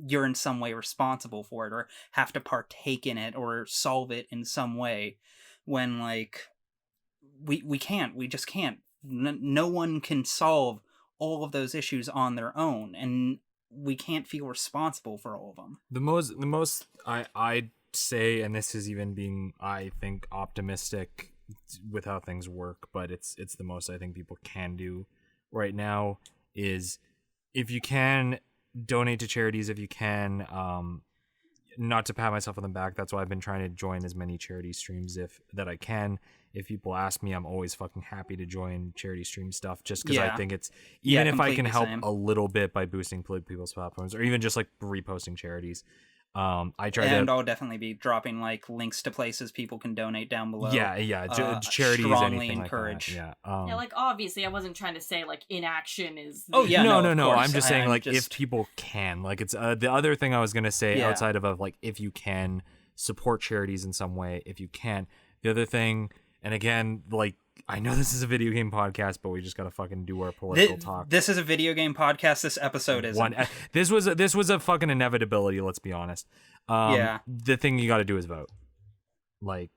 you're in some way responsible for it or have to partake in it or solve it in some way, when like we can't. We just can't. No one can solve all of those issues on their own, and we can't feel responsible for all of them. The most I'd say, and this is even being, I think, optimistic with how things work, but it's the most I think people can do right now, is if you can donate to charities, if you can, not to pat myself on the back, that's why I've been trying to join as many charity streams that I can. If people ask me, I'm always fucking happy to join charity stream stuff, just because I think it's, even if I can help a little bit by boosting people's platforms, or even just like reposting charities. I'll definitely be dropping like links to places people can donate down below. Charities, strongly anything encourage. Like that. Yeah, like obviously I wasn't trying to say like inaction is no, I'm just saying like if people can, like, it's the other thing I was gonna say, outside of like if you can support charities in some way, if you can. The other thing, and again, like, I know this is a video game podcast, but we just gotta fucking do our political talk. This is a video game podcast. This episode isn't. This was a fucking inevitability. Let's be honest. The thing you gotta do is vote. Like,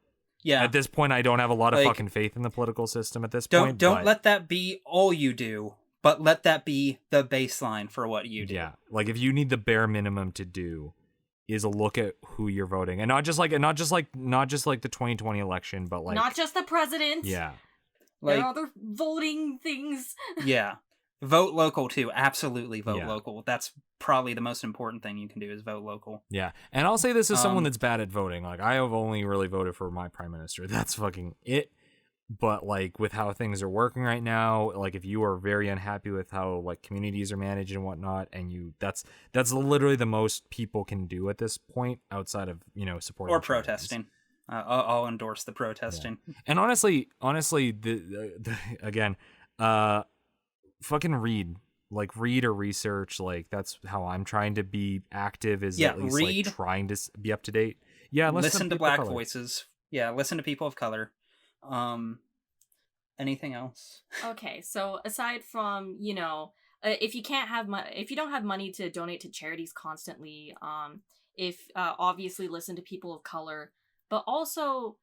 at this point, I don't have a lot of fucking faith in the political system. At this point, don't let that be all you do, but let that be the baseline for what you do. Yeah, like if you need the bare minimum to do is a look at who you're voting, and not just like the 2020 election, but like not just the president. Yeah. There are other voting things. Yeah. Vote local, too. Absolutely vote local. That's probably the most important thing you can do, is vote local. Yeah. And I'll say this as someone that's bad at voting. Like, I have only really voted for my prime minister. That's fucking it. But, like, with how things are working right now, like, if you are very unhappy with how, like, communities are managed and whatnot, and that's literally the most people can do at this point, outside of, supporting or protesting. I'll endorse the protesting. Yeah. And honestly, again, fucking read or research. Like, that's how I'm trying to be active, is at least like trying to be up to date. Yeah. Listen to Black voices. Yeah. Listen to people of color. Anything else? Okay. So aside from, if you don't have money to donate to charities constantly, obviously listen to people of color, but also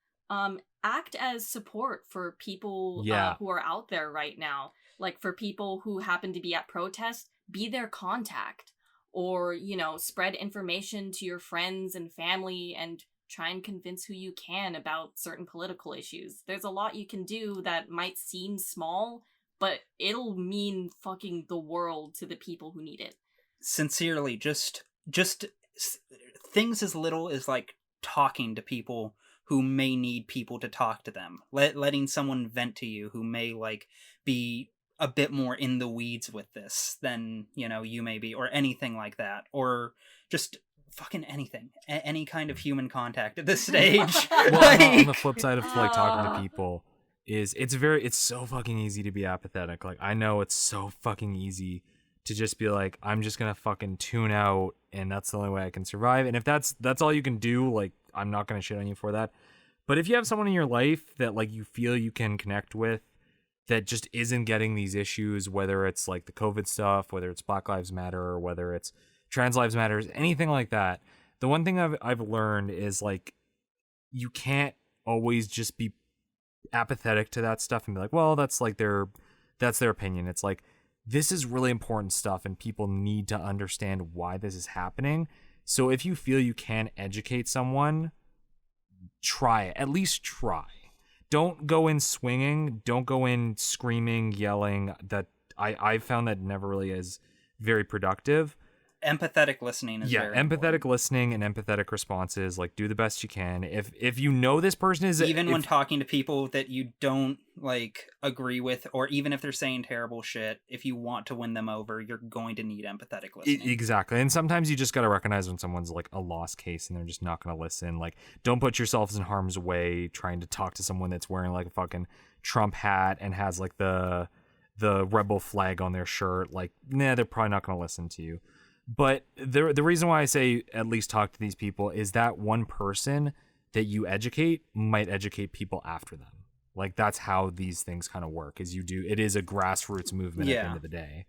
act as support for people who are out there right now. Like, for people who happen to be at protests, be their contact, or, spread information to your friends and family and try and convince who you can about certain political issues. There's a lot you can do that might seem small, but it'll mean fucking the world to the people who need it. Sincerely, just things as little as like talking to people who may need people to talk to them, letting someone vent to you who may like be a bit more in the weeds with this than you may be, or anything like that, or just fucking anything, any kind of human contact at this stage. Well, on the flip side of like talking to people, is it's so fucking easy to be apathetic. Like, I know it's so fucking easy to just be like, I'm just gonna fucking tune out, and that's the only way I can survive. And if that's all you can do, like, I'm not gonna shit on you for that. But if you have someone in your life that like you feel you can connect with, that just isn't getting these issues, whether it's like the COVID stuff, whether it's Black Lives Matter, or whether it's Trans Lives Matter, anything like that, the one thing I've learned is like, you can't always just be apathetic to that stuff and be like, well, that's their opinion. It's like, this is really important stuff and people need to understand why this is happening. So if you feel you can educate someone, try it. At least try. Don't go in swinging. Don't go in screaming, yelling. That I found that never really is very productive. Empathetic listening is very empathetic important. listening and empathetic responses. Like, do the best you can. If you know this person is Even when talking to people that you don't like agree with, or even if they're saying terrible shit, if you want to win them over, you're going to need empathetic listening. Exactly. And sometimes you just got to recognize when someone's like a lost case and they're just not going to listen. Like, don't put yourselves in harm's way trying to talk to someone that's wearing like a fucking Trump hat and has like the rebel flag on their shirt. Like, nah, they're probably not going to listen to you. But the reason why I say at least talk to these people is that one person that you educate might educate people after them. Like, that's how these things kind of work. It is a grassroots movement at the end of the day.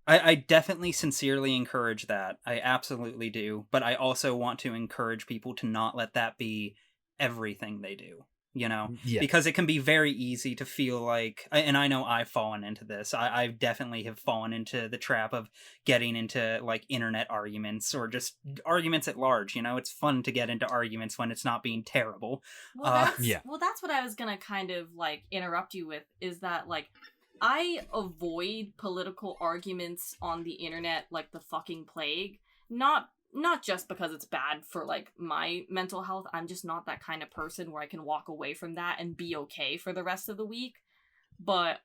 I definitely sincerely encourage that. I absolutely do. But I also want to encourage people to not let that be everything they do. You know, because it can be very easy to feel like, and I know I've fallen into this. I definitely have fallen into the trap of getting into like internet arguments or just arguments at large. You know, it's fun to get into arguments when it's not being terrible. Well, that's what I was gonna kind of like interrupt you with, is that like I avoid political arguments on the internet like the fucking plague. Not just because it's bad for like my mental health. I'm just not that kind of person where I can walk away from that and be okay for the rest of the week. But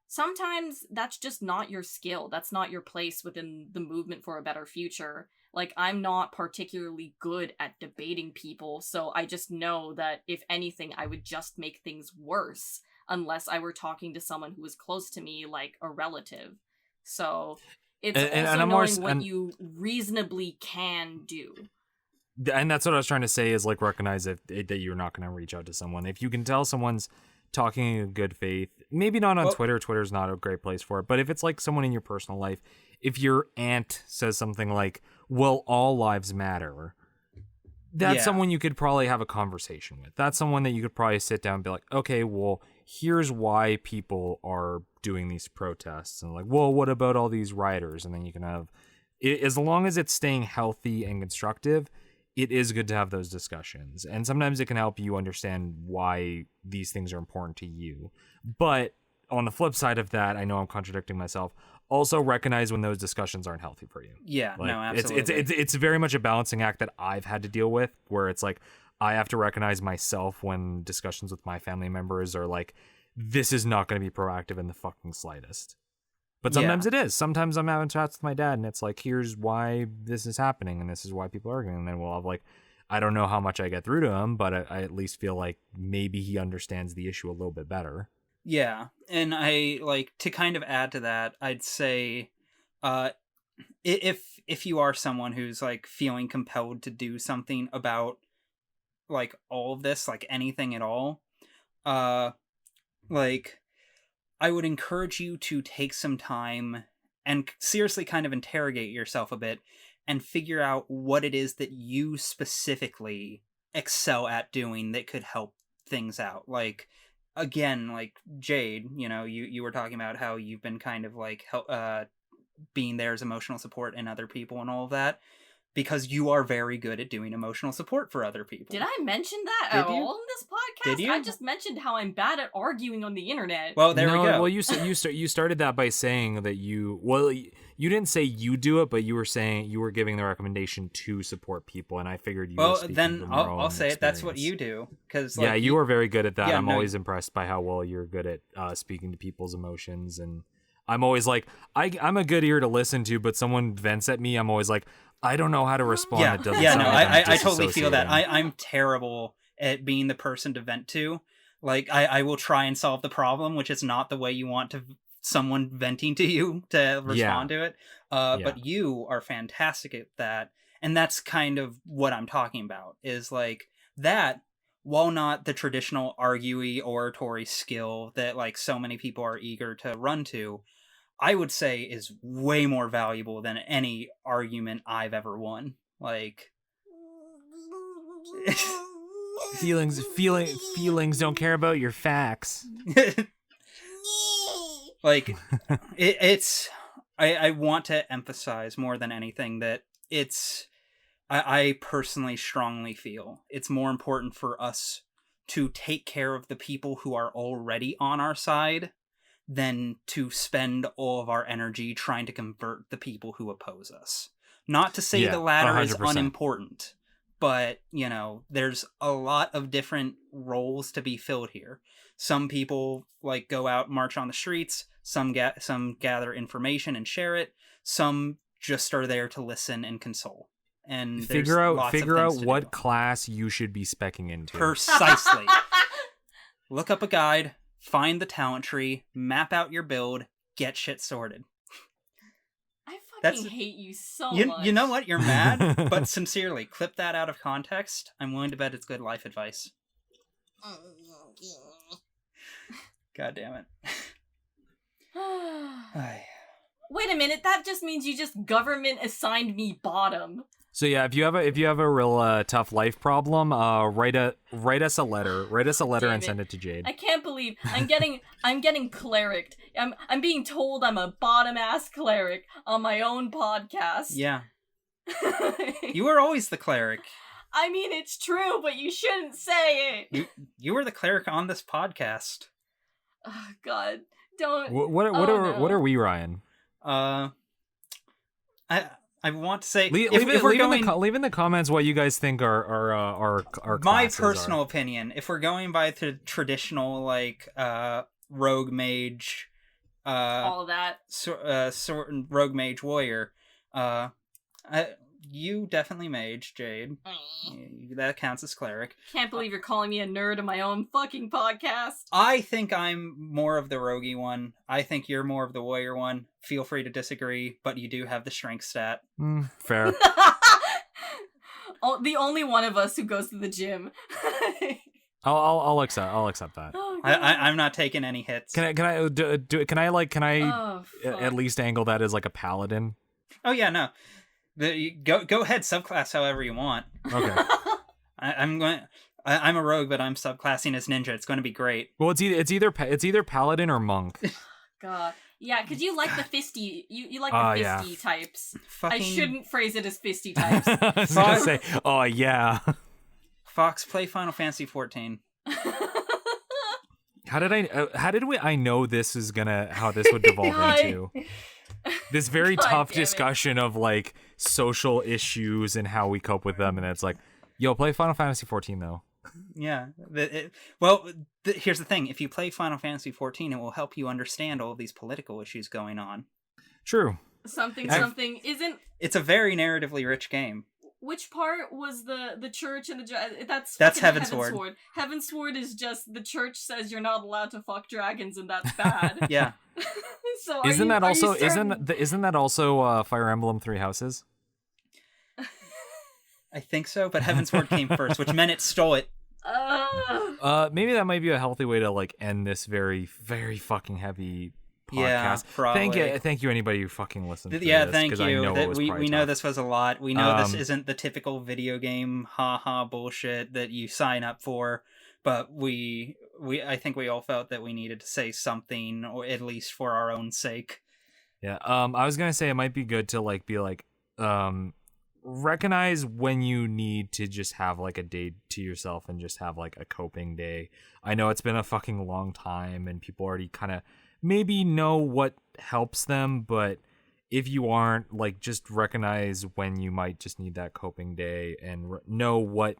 sometimes that's just not your skill. That's not your place within the movement for a better future. Like, I'm not particularly good at debating people, so I just know that if anything, I would just make things worse unless I were talking to someone who was close to me, like a relative. So it's also knowing what you reasonably can do. And that's what I was trying to say, is like recognize that you're not going to reach out to someone. If you can tell someone's talking in good faith, maybe not on Twitter. Twitter's not a great place for it. But if it's like someone in your personal life, if your aunt says something like, well, all lives matter, that's someone you could probably have a conversation with. That's someone that you could probably sit down and be like, okay, well, here's why people are doing these protests. And like, well, what about all these rioters? And then you can have, as long as it's staying healthy and constructive, it is good to have those discussions. And sometimes it can help you understand why these things are important to you. But on the flip side of that, I know I'm contradicting myself, also recognize when those discussions aren't healthy for you. Yeah, like, no, absolutely. It's very much a balancing act that I've had to deal with, where it's like, I have to recognize myself when discussions with my family members are like, this is not going to be proactive in the fucking slightest. But sometimes it is. Sometimes I'm having chats with my dad and it's like, here's why this is happening and this is why people are arguing. And then we'll have like, I don't know how much I get through to him, but I at least feel like maybe he understands the issue a little bit better. Yeah. And I like to kind of add to that, I'd say, if you are someone who's like feeling compelled to do something about like all of this, like anything at all, like I would encourage you to take some time and seriously kind of interrogate yourself a bit and figure out what it is that you specifically excel at doing that could help things out. Like, again, like Jade, you know, you were talking about how you've been kind of like being there as emotional support in other people and all of that, because you are very good at doing emotional support for other people. Did I mention that at all in this podcast? Did you? I just mentioned how I'm bad at arguing on the internet. Well, there we go. Well, you started that by saying that you didn't say you do it, but you were saying you were giving the recommendation to support people, and I figured you were speaking then from your I'll own say it. That's what experience. you do. Because You are very good at that. Yeah, I'm always impressed by how well you're good at speaking to people's emotions, and I'm always like, I'm a good ear to listen to, but someone vents at me, I'm always like, I don't know how to respond. Yeah, It doesn't yeah, sound no, like I totally feel that. disassociating. I'm terrible at being the person to vent to. Like, I will try and solve the problem, which is not the way you want to someone venting to you to respond to it. But you are fantastic at that. And that's kind of what I'm talking about, is like that, while not the traditional arguey oratory skill that like so many people are eager to run to, I would say is way more valuable than any argument I've ever won. Like, feelings don't care about your facts. Like, it's... I want to emphasize more than anything that it's... I personally strongly feel it's more important for us to take care of the people who are already on our side than to spend all of our energy trying to convert the people who oppose us. Not to say the latter 100%. is unimportant, but, you know, there's a lot of different roles to be filled here. Some people, like, go out and march on the streets, some gather information and share it, some just are there to listen and console. And figure out what class you should be speccing into. Precisely. Look up a guide, find the talent tree, map out your build, get shit sorted. I fucking hate you so much. You know what? You're mad, but sincerely, clip that out of context. I'm willing to bet it's good life advice. God damn it. Wait a minute, that just means you just government assigned me bottom. So yeah, if you have a real tough life problem, write us a letter. Write us a letter and send it to Jade. I can't believe I'm getting clericked. I'm being told I'm a bottom ass cleric on my own podcast. Yeah. You were always the cleric. I mean, it's true, but you shouldn't say it. You were the cleric on this podcast. Oh God, don't. What are we, Ryan? I want to say leave in the comments what you guys think are my personal opinion. If we're going by the traditional like rogue mage, all that rogue mage warrior, you definitely mage, Jade. That counts as cleric. Can't believe you're calling me a nerd on my own fucking podcast. I think I'm more of the roguey one. I think you're more of the warrior one. Feel free to disagree, but you do have the strength stat. Fair. The only one of us who goes to the gym. I'll accept that. Oh, I'm not taking any hits. Can I at least angle that as like a paladin? Oh yeah, no. Go ahead, subclass however you want. Okay. I'm a rogue, but I'm subclassing as ninja. It's going to be great. Well, it's either paladin or monk. God, yeah, because you like the fisty. You like the fisty types. I shouldn't phrase it as fisty types. I was gonna say, oh yeah. Fox, play Final Fantasy 14. How did I know this is how this would devolve into? This very tough discussion of like social issues and how we cope with them, and it's like, yo, play Final Fantasy 14 though. Yeah. Here's the thing: if you play Final Fantasy 14, it will help you understand all of these political issues going on. True. Something isn't. It's a very narratively rich game. Which part was the church and the that's Heavensward. Heavensward is just the church says you're not allowed to fuck dragons and that's bad. Yeah. So isn't that also Fire Emblem Three Houses? I think so, but Heavensward came first, which meant it stole it. Maybe that might be a healthy way to like end this very, very fucking heavy podcast. Yeah, probably. Thank you, anybody who fucking listened to this. Yeah, thank you. I know we know this was a lot. We know this isn't the typical video game haha bullshit that you sign up for, but I think we all felt that we needed to say something, or at least for our own sake. Yeah. I was gonna say it might be good to like be like recognize when you need to just have like a day to yourself and just have like a coping day. I know it's been a fucking long time and people already kind of maybe know what helps them, but if you aren't, like, just recognize when you might just need that coping day and know what's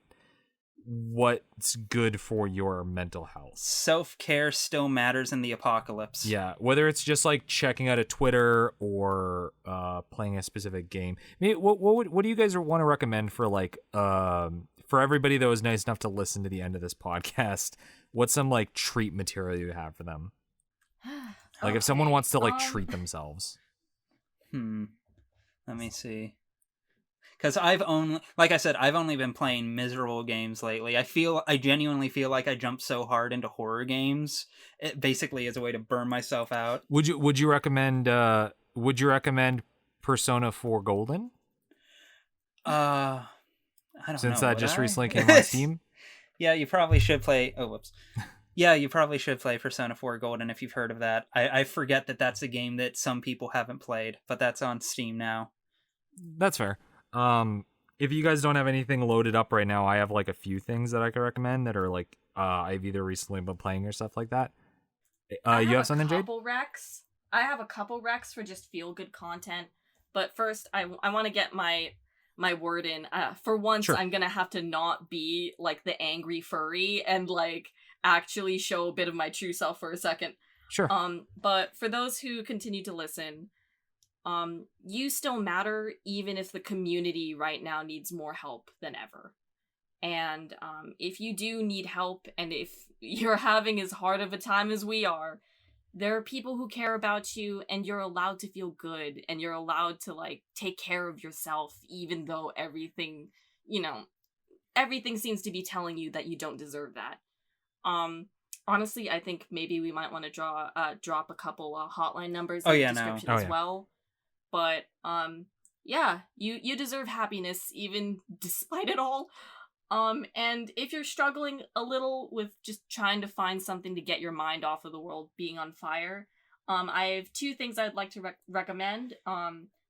good for your mental health. Self-care still matters in the apocalypse. Yeah, whether it's just like checking out a Twitter or playing a specific game. Maybe what do you guys want to recommend for like for everybody that was nice enough to listen to the end of this podcast? What's some like treat material you have for them? Like if someone wants to like treat themselves. Let me see. Because I've only been playing miserable games lately. I genuinely feel like I jumped so hard into horror games. It basically is a way to burn myself out. Would you recommend Persona 4 Golden? I don't know. Since that just recently came on Steam? Yeah, you probably should play. Oh, whoops. Yeah, you probably should play Persona 4 Golden if you've heard of that. I forget that that's a game that some people haven't played, but that's on Steam now. That's fair. If you guys don't have anything loaded up right now, I have like a few things that I could recommend that are like I've either recently been playing or stuff like that. You have something, Jade? I have a couple recs for just feel good content, but first I want to get my word in. For once, Sure. I'm gonna have to not be like the angry furry and like actually show a bit of my true self for a second. Sure. But for those who continue to listen, you still matter even if the community right now needs more help than ever. And if you do need help, and if you're having as hard of a time as we are, there are people who care about you, and you're allowed to feel good, and you're allowed to like take care of yourself, even though everything seems to be telling you that you don't deserve that. Honestly, I think maybe we might want to drop a couple hotline numbers in the description as well. But yeah, you deserve happiness even despite it all. And if you're struggling a little with just trying to find something to get your mind off of the world being on fire, I have two things I'd like to recommend.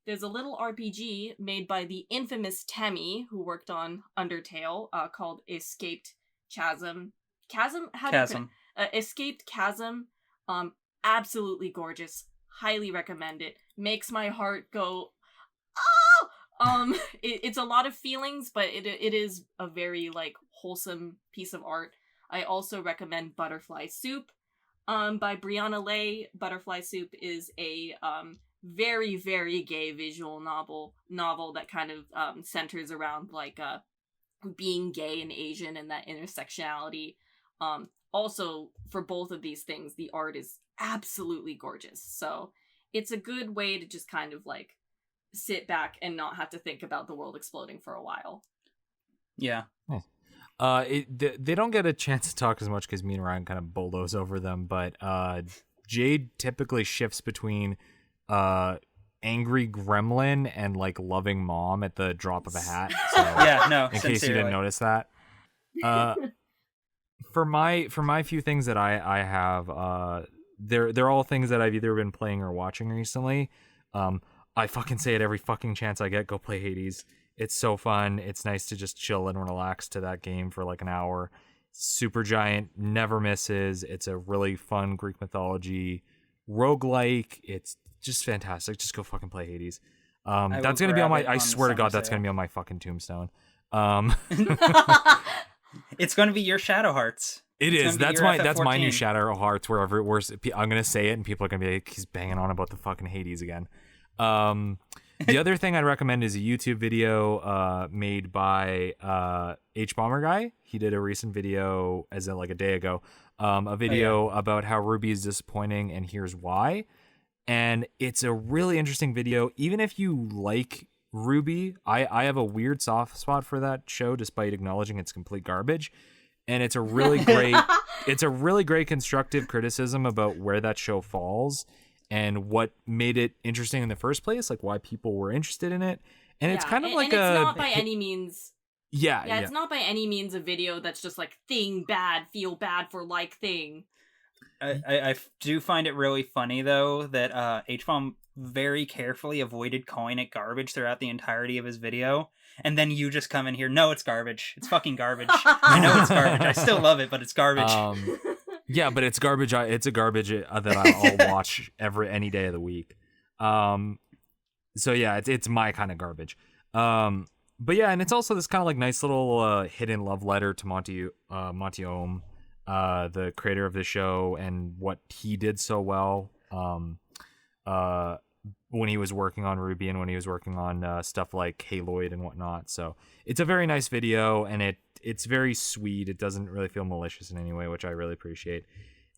There's a little RPG made by the infamous Temmie, who worked on Undertale, called Escaped Chasm. Escaped Chasm. Absolutely gorgeous. Highly recommend it. Makes my heart go, oh! It's a lot of feelings, but it is a very like wholesome piece of art. I also recommend Butterfly Soup, by Brianna Lay. Butterfly Soup is a very, very gay visual novel that kind of centers around like being gay and Asian and that intersectionality. Also, for both of these things, the art is absolutely gorgeous. So it's a good way to just kind of like sit back and not have to think about the world exploding for a while. Yeah. They don't get a chance to talk as much because me and Ryan kind of bulldoze over them, but Jade typically shifts between angry gremlin and like loving mom at the drop of a hat. So, Yeah, no, in case you didn't notice that. For my few things that I have, they're all things that I've either been playing or watching recently. I fucking say it every fucking chance I get, go play Hades. It's so fun. It's nice to just chill and relax to that game for like an hour. Super giant, never misses. It's a really fun Greek mythology roguelike. It's just fantastic. Just go fucking play Hades. That's gonna be on my, I swear to God, that's gonna be on my fucking tombstone. It's gonna be your Shadow Hearts. It is. That's my new FF14. Shadow Hearts. Wherever I'm gonna say it, and people are gonna be like, he's banging on about the fucking Hades again. The other thing I'd recommend is a YouTube video made by H Bomber Guy. He did a recent video, as in like a day ago, a video about how Ruby is disappointing and here's why. And it's a really interesting video. Even if you like Ruby, I have a weird soft spot for that show, despite acknowledging it's complete garbage. And it's a really great constructive criticism about where that show falls and what made it interesting in the first place, like why people were interested in it. And it's kind of like it's not by any means. Yeah, it's not by any means a video that's just like thing bad, feel bad for like thing. I do find it really funny though that H-Bomb very carefully avoided calling it garbage throughout the entirety of his video, and then you just come in here, no, it's garbage. It's fucking garbage. I know it's garbage. I still love it, but it's garbage. Yeah, but it's garbage. It's a garbage that I'll watch any day of the week. So yeah, it's my kind of garbage. But yeah, and it's also this kind of like nice little hidden love letter to Monty Oum, the creator of the show, and what he did so well when he was working on Ruby and when he was working on stuff like Haloid and whatnot. So it's a very nice video, and it's very sweet. It doesn't really feel malicious in any way, which I really appreciate.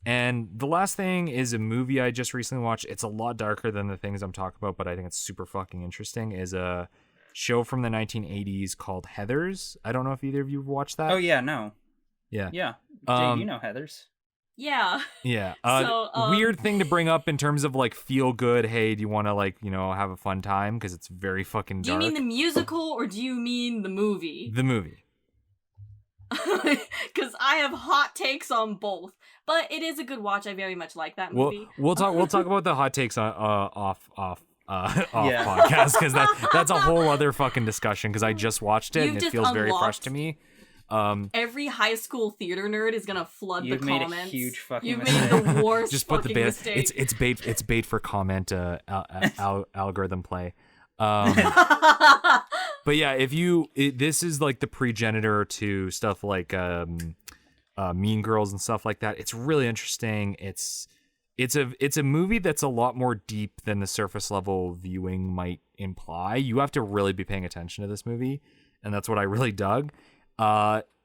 And the last thing is a movie I just recently watched. It's a lot darker than the things I'm talking about, but I think it's super fucking interesting. Is a show from the 1980s called Heathers. I don't know if either of you have watched that. Oh yeah, no. Yeah. Yeah. Jay, you know Heathers. Yeah. Yeah. So, weird thing to bring up in terms of like feel good. Hey, do you want to like, have a fun time? Because it's very fucking dark. Do you mean the musical or do you mean the movie? The movie. Because I have hot takes on both. But it is a good watch. I very much like that movie. We'll talk about the hot takes on off Yeah. podcast, because that's a whole other fucking discussion, because I just watched it You've and it just feels very fresh unlocked to me. Every high school theater nerd is gonna flood You've the made comments. a huge fucking You've mistake. made the worst Just put the fucking bait. mistake. It's bait for comment algorithm play. But yeah, this is like the progenitor to stuff like Mean Girls and stuff like that. It's really interesting. It's a movie that's a lot more deep than the surface level viewing might imply. You have to really be paying attention to this movie, and that's what I really dug.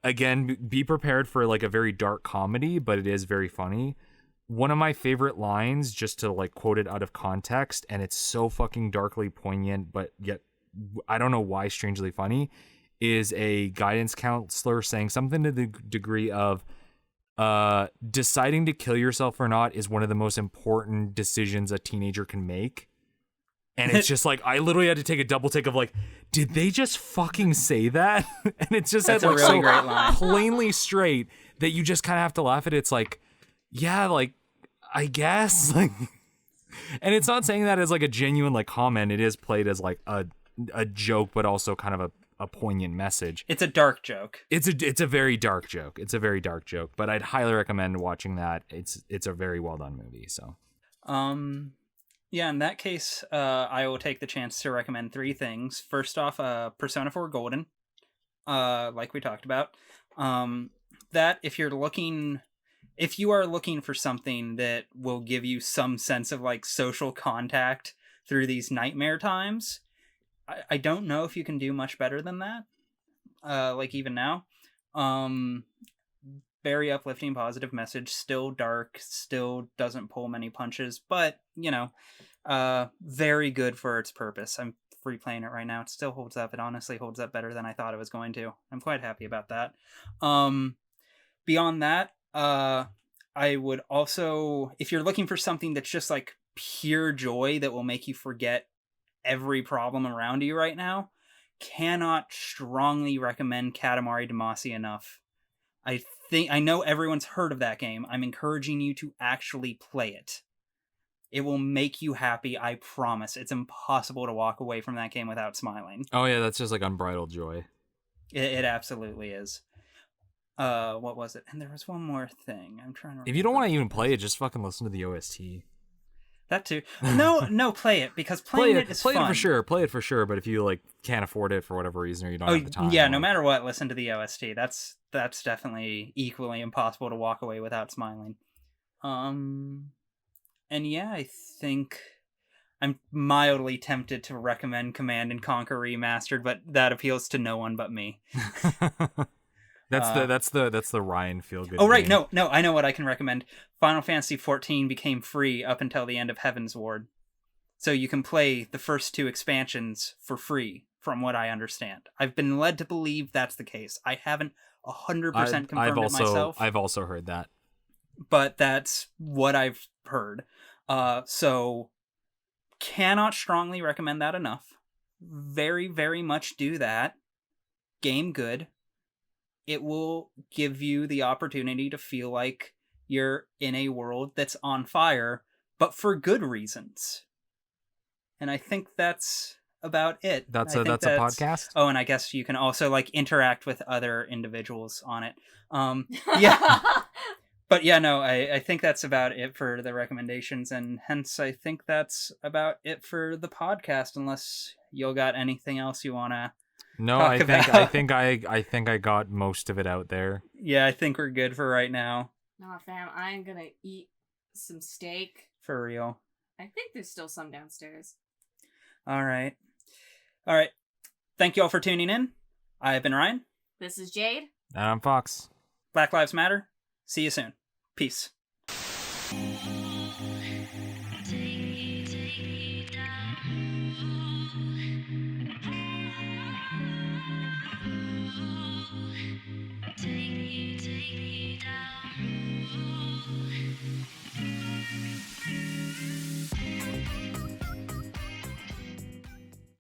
Again, be prepared for like a very dark comedy, but it is very funny. One of my favorite lines, just to like quote it out of context, and it's so fucking darkly poignant, but yet I don't know why strangely funny, is a guidance counselor saying something to the degree of, deciding to kill yourself or not is one of the most important decisions a teenager can make. And it's just like, I literally had to take a double take of like, did they just fucking say that? And it's just That's said a like really so great line. plainly straight that you just kind of have to laugh at it. It's like, yeah, like, I guess, like, and it's not saying that as like a genuine like comment. It is played as like a joke, but also kind of a poignant message. It's a dark joke. It's a very dark joke. It's a very dark joke, but I'd highly recommend watching that. It's a very well done movie. So, yeah, in that case, I will take the chance to recommend 3 things. First off, Persona 4 Golden, like we talked about. That if you are looking for something that will give you some sense of like social contact through these nightmare times, I don't know if you can do much better than that. Like even now, very uplifting, positive message, still dark, still doesn't pull many punches, but very good for its purpose. I'm replaying it right now. It still holds up. It honestly holds up better than I thought it was going to. I'm quite happy about that. Beyond that, I would also, if you're looking for something that's just like pure joy that will make you forget every problem around you right now, cannot strongly recommend Katamari Damacy enough. I know everyone's heard of that game. I'm encouraging you to actually play it. It will make you happy, I promise. It's impossible to walk away from that game without smiling. oh yeah, that's just like unbridled joy. It absolutely is. What was it? And there was one more thing. I'm trying to remember. If you don't want to even play it, just fucking listen to the OST. That too. No, play it, because playing it is play fun. it for sure. Play it for sure. But if you like can't afford it for whatever reason, or you don't have the time, Yeah, no matter what, listen to the OST. That's definitely equally impossible to walk away without smiling. And yeah, I think I'm mildly tempted to recommend Command and Conquer Remastered, but that appeals to no one but me. That's the Ryan feel good. Oh right, no, I know what I can recommend. Final Fantasy XIV became free up until the end of Heaven's Ward, so you can play the first 2 expansions for free. From what I understand, I've been led to believe that's the case. I haven't 100% confirmed it myself. I've also heard that, but that's what I've heard. So cannot strongly recommend that enough. Very, very much do that. Game good. It will give you the opportunity to feel like you're in a world that's on fire, but for good reasons. And I think that's about it. That's a podcast. Oh, and I guess you can also like interact with other individuals on it. Yeah. But yeah, no, I think that's about it for the recommendations, and hence I think that's about it for the podcast, unless you got anything else you want to I think I got most of it out there. Yeah, I think we're good for right now. Nah, fam, I'm gonna eat some steak. For real. I think there's still some downstairs. All right. Thank you all for tuning in. I've been Ryan. This is Jade. And I'm Fox. Black Lives Matter. See you soon. Peace.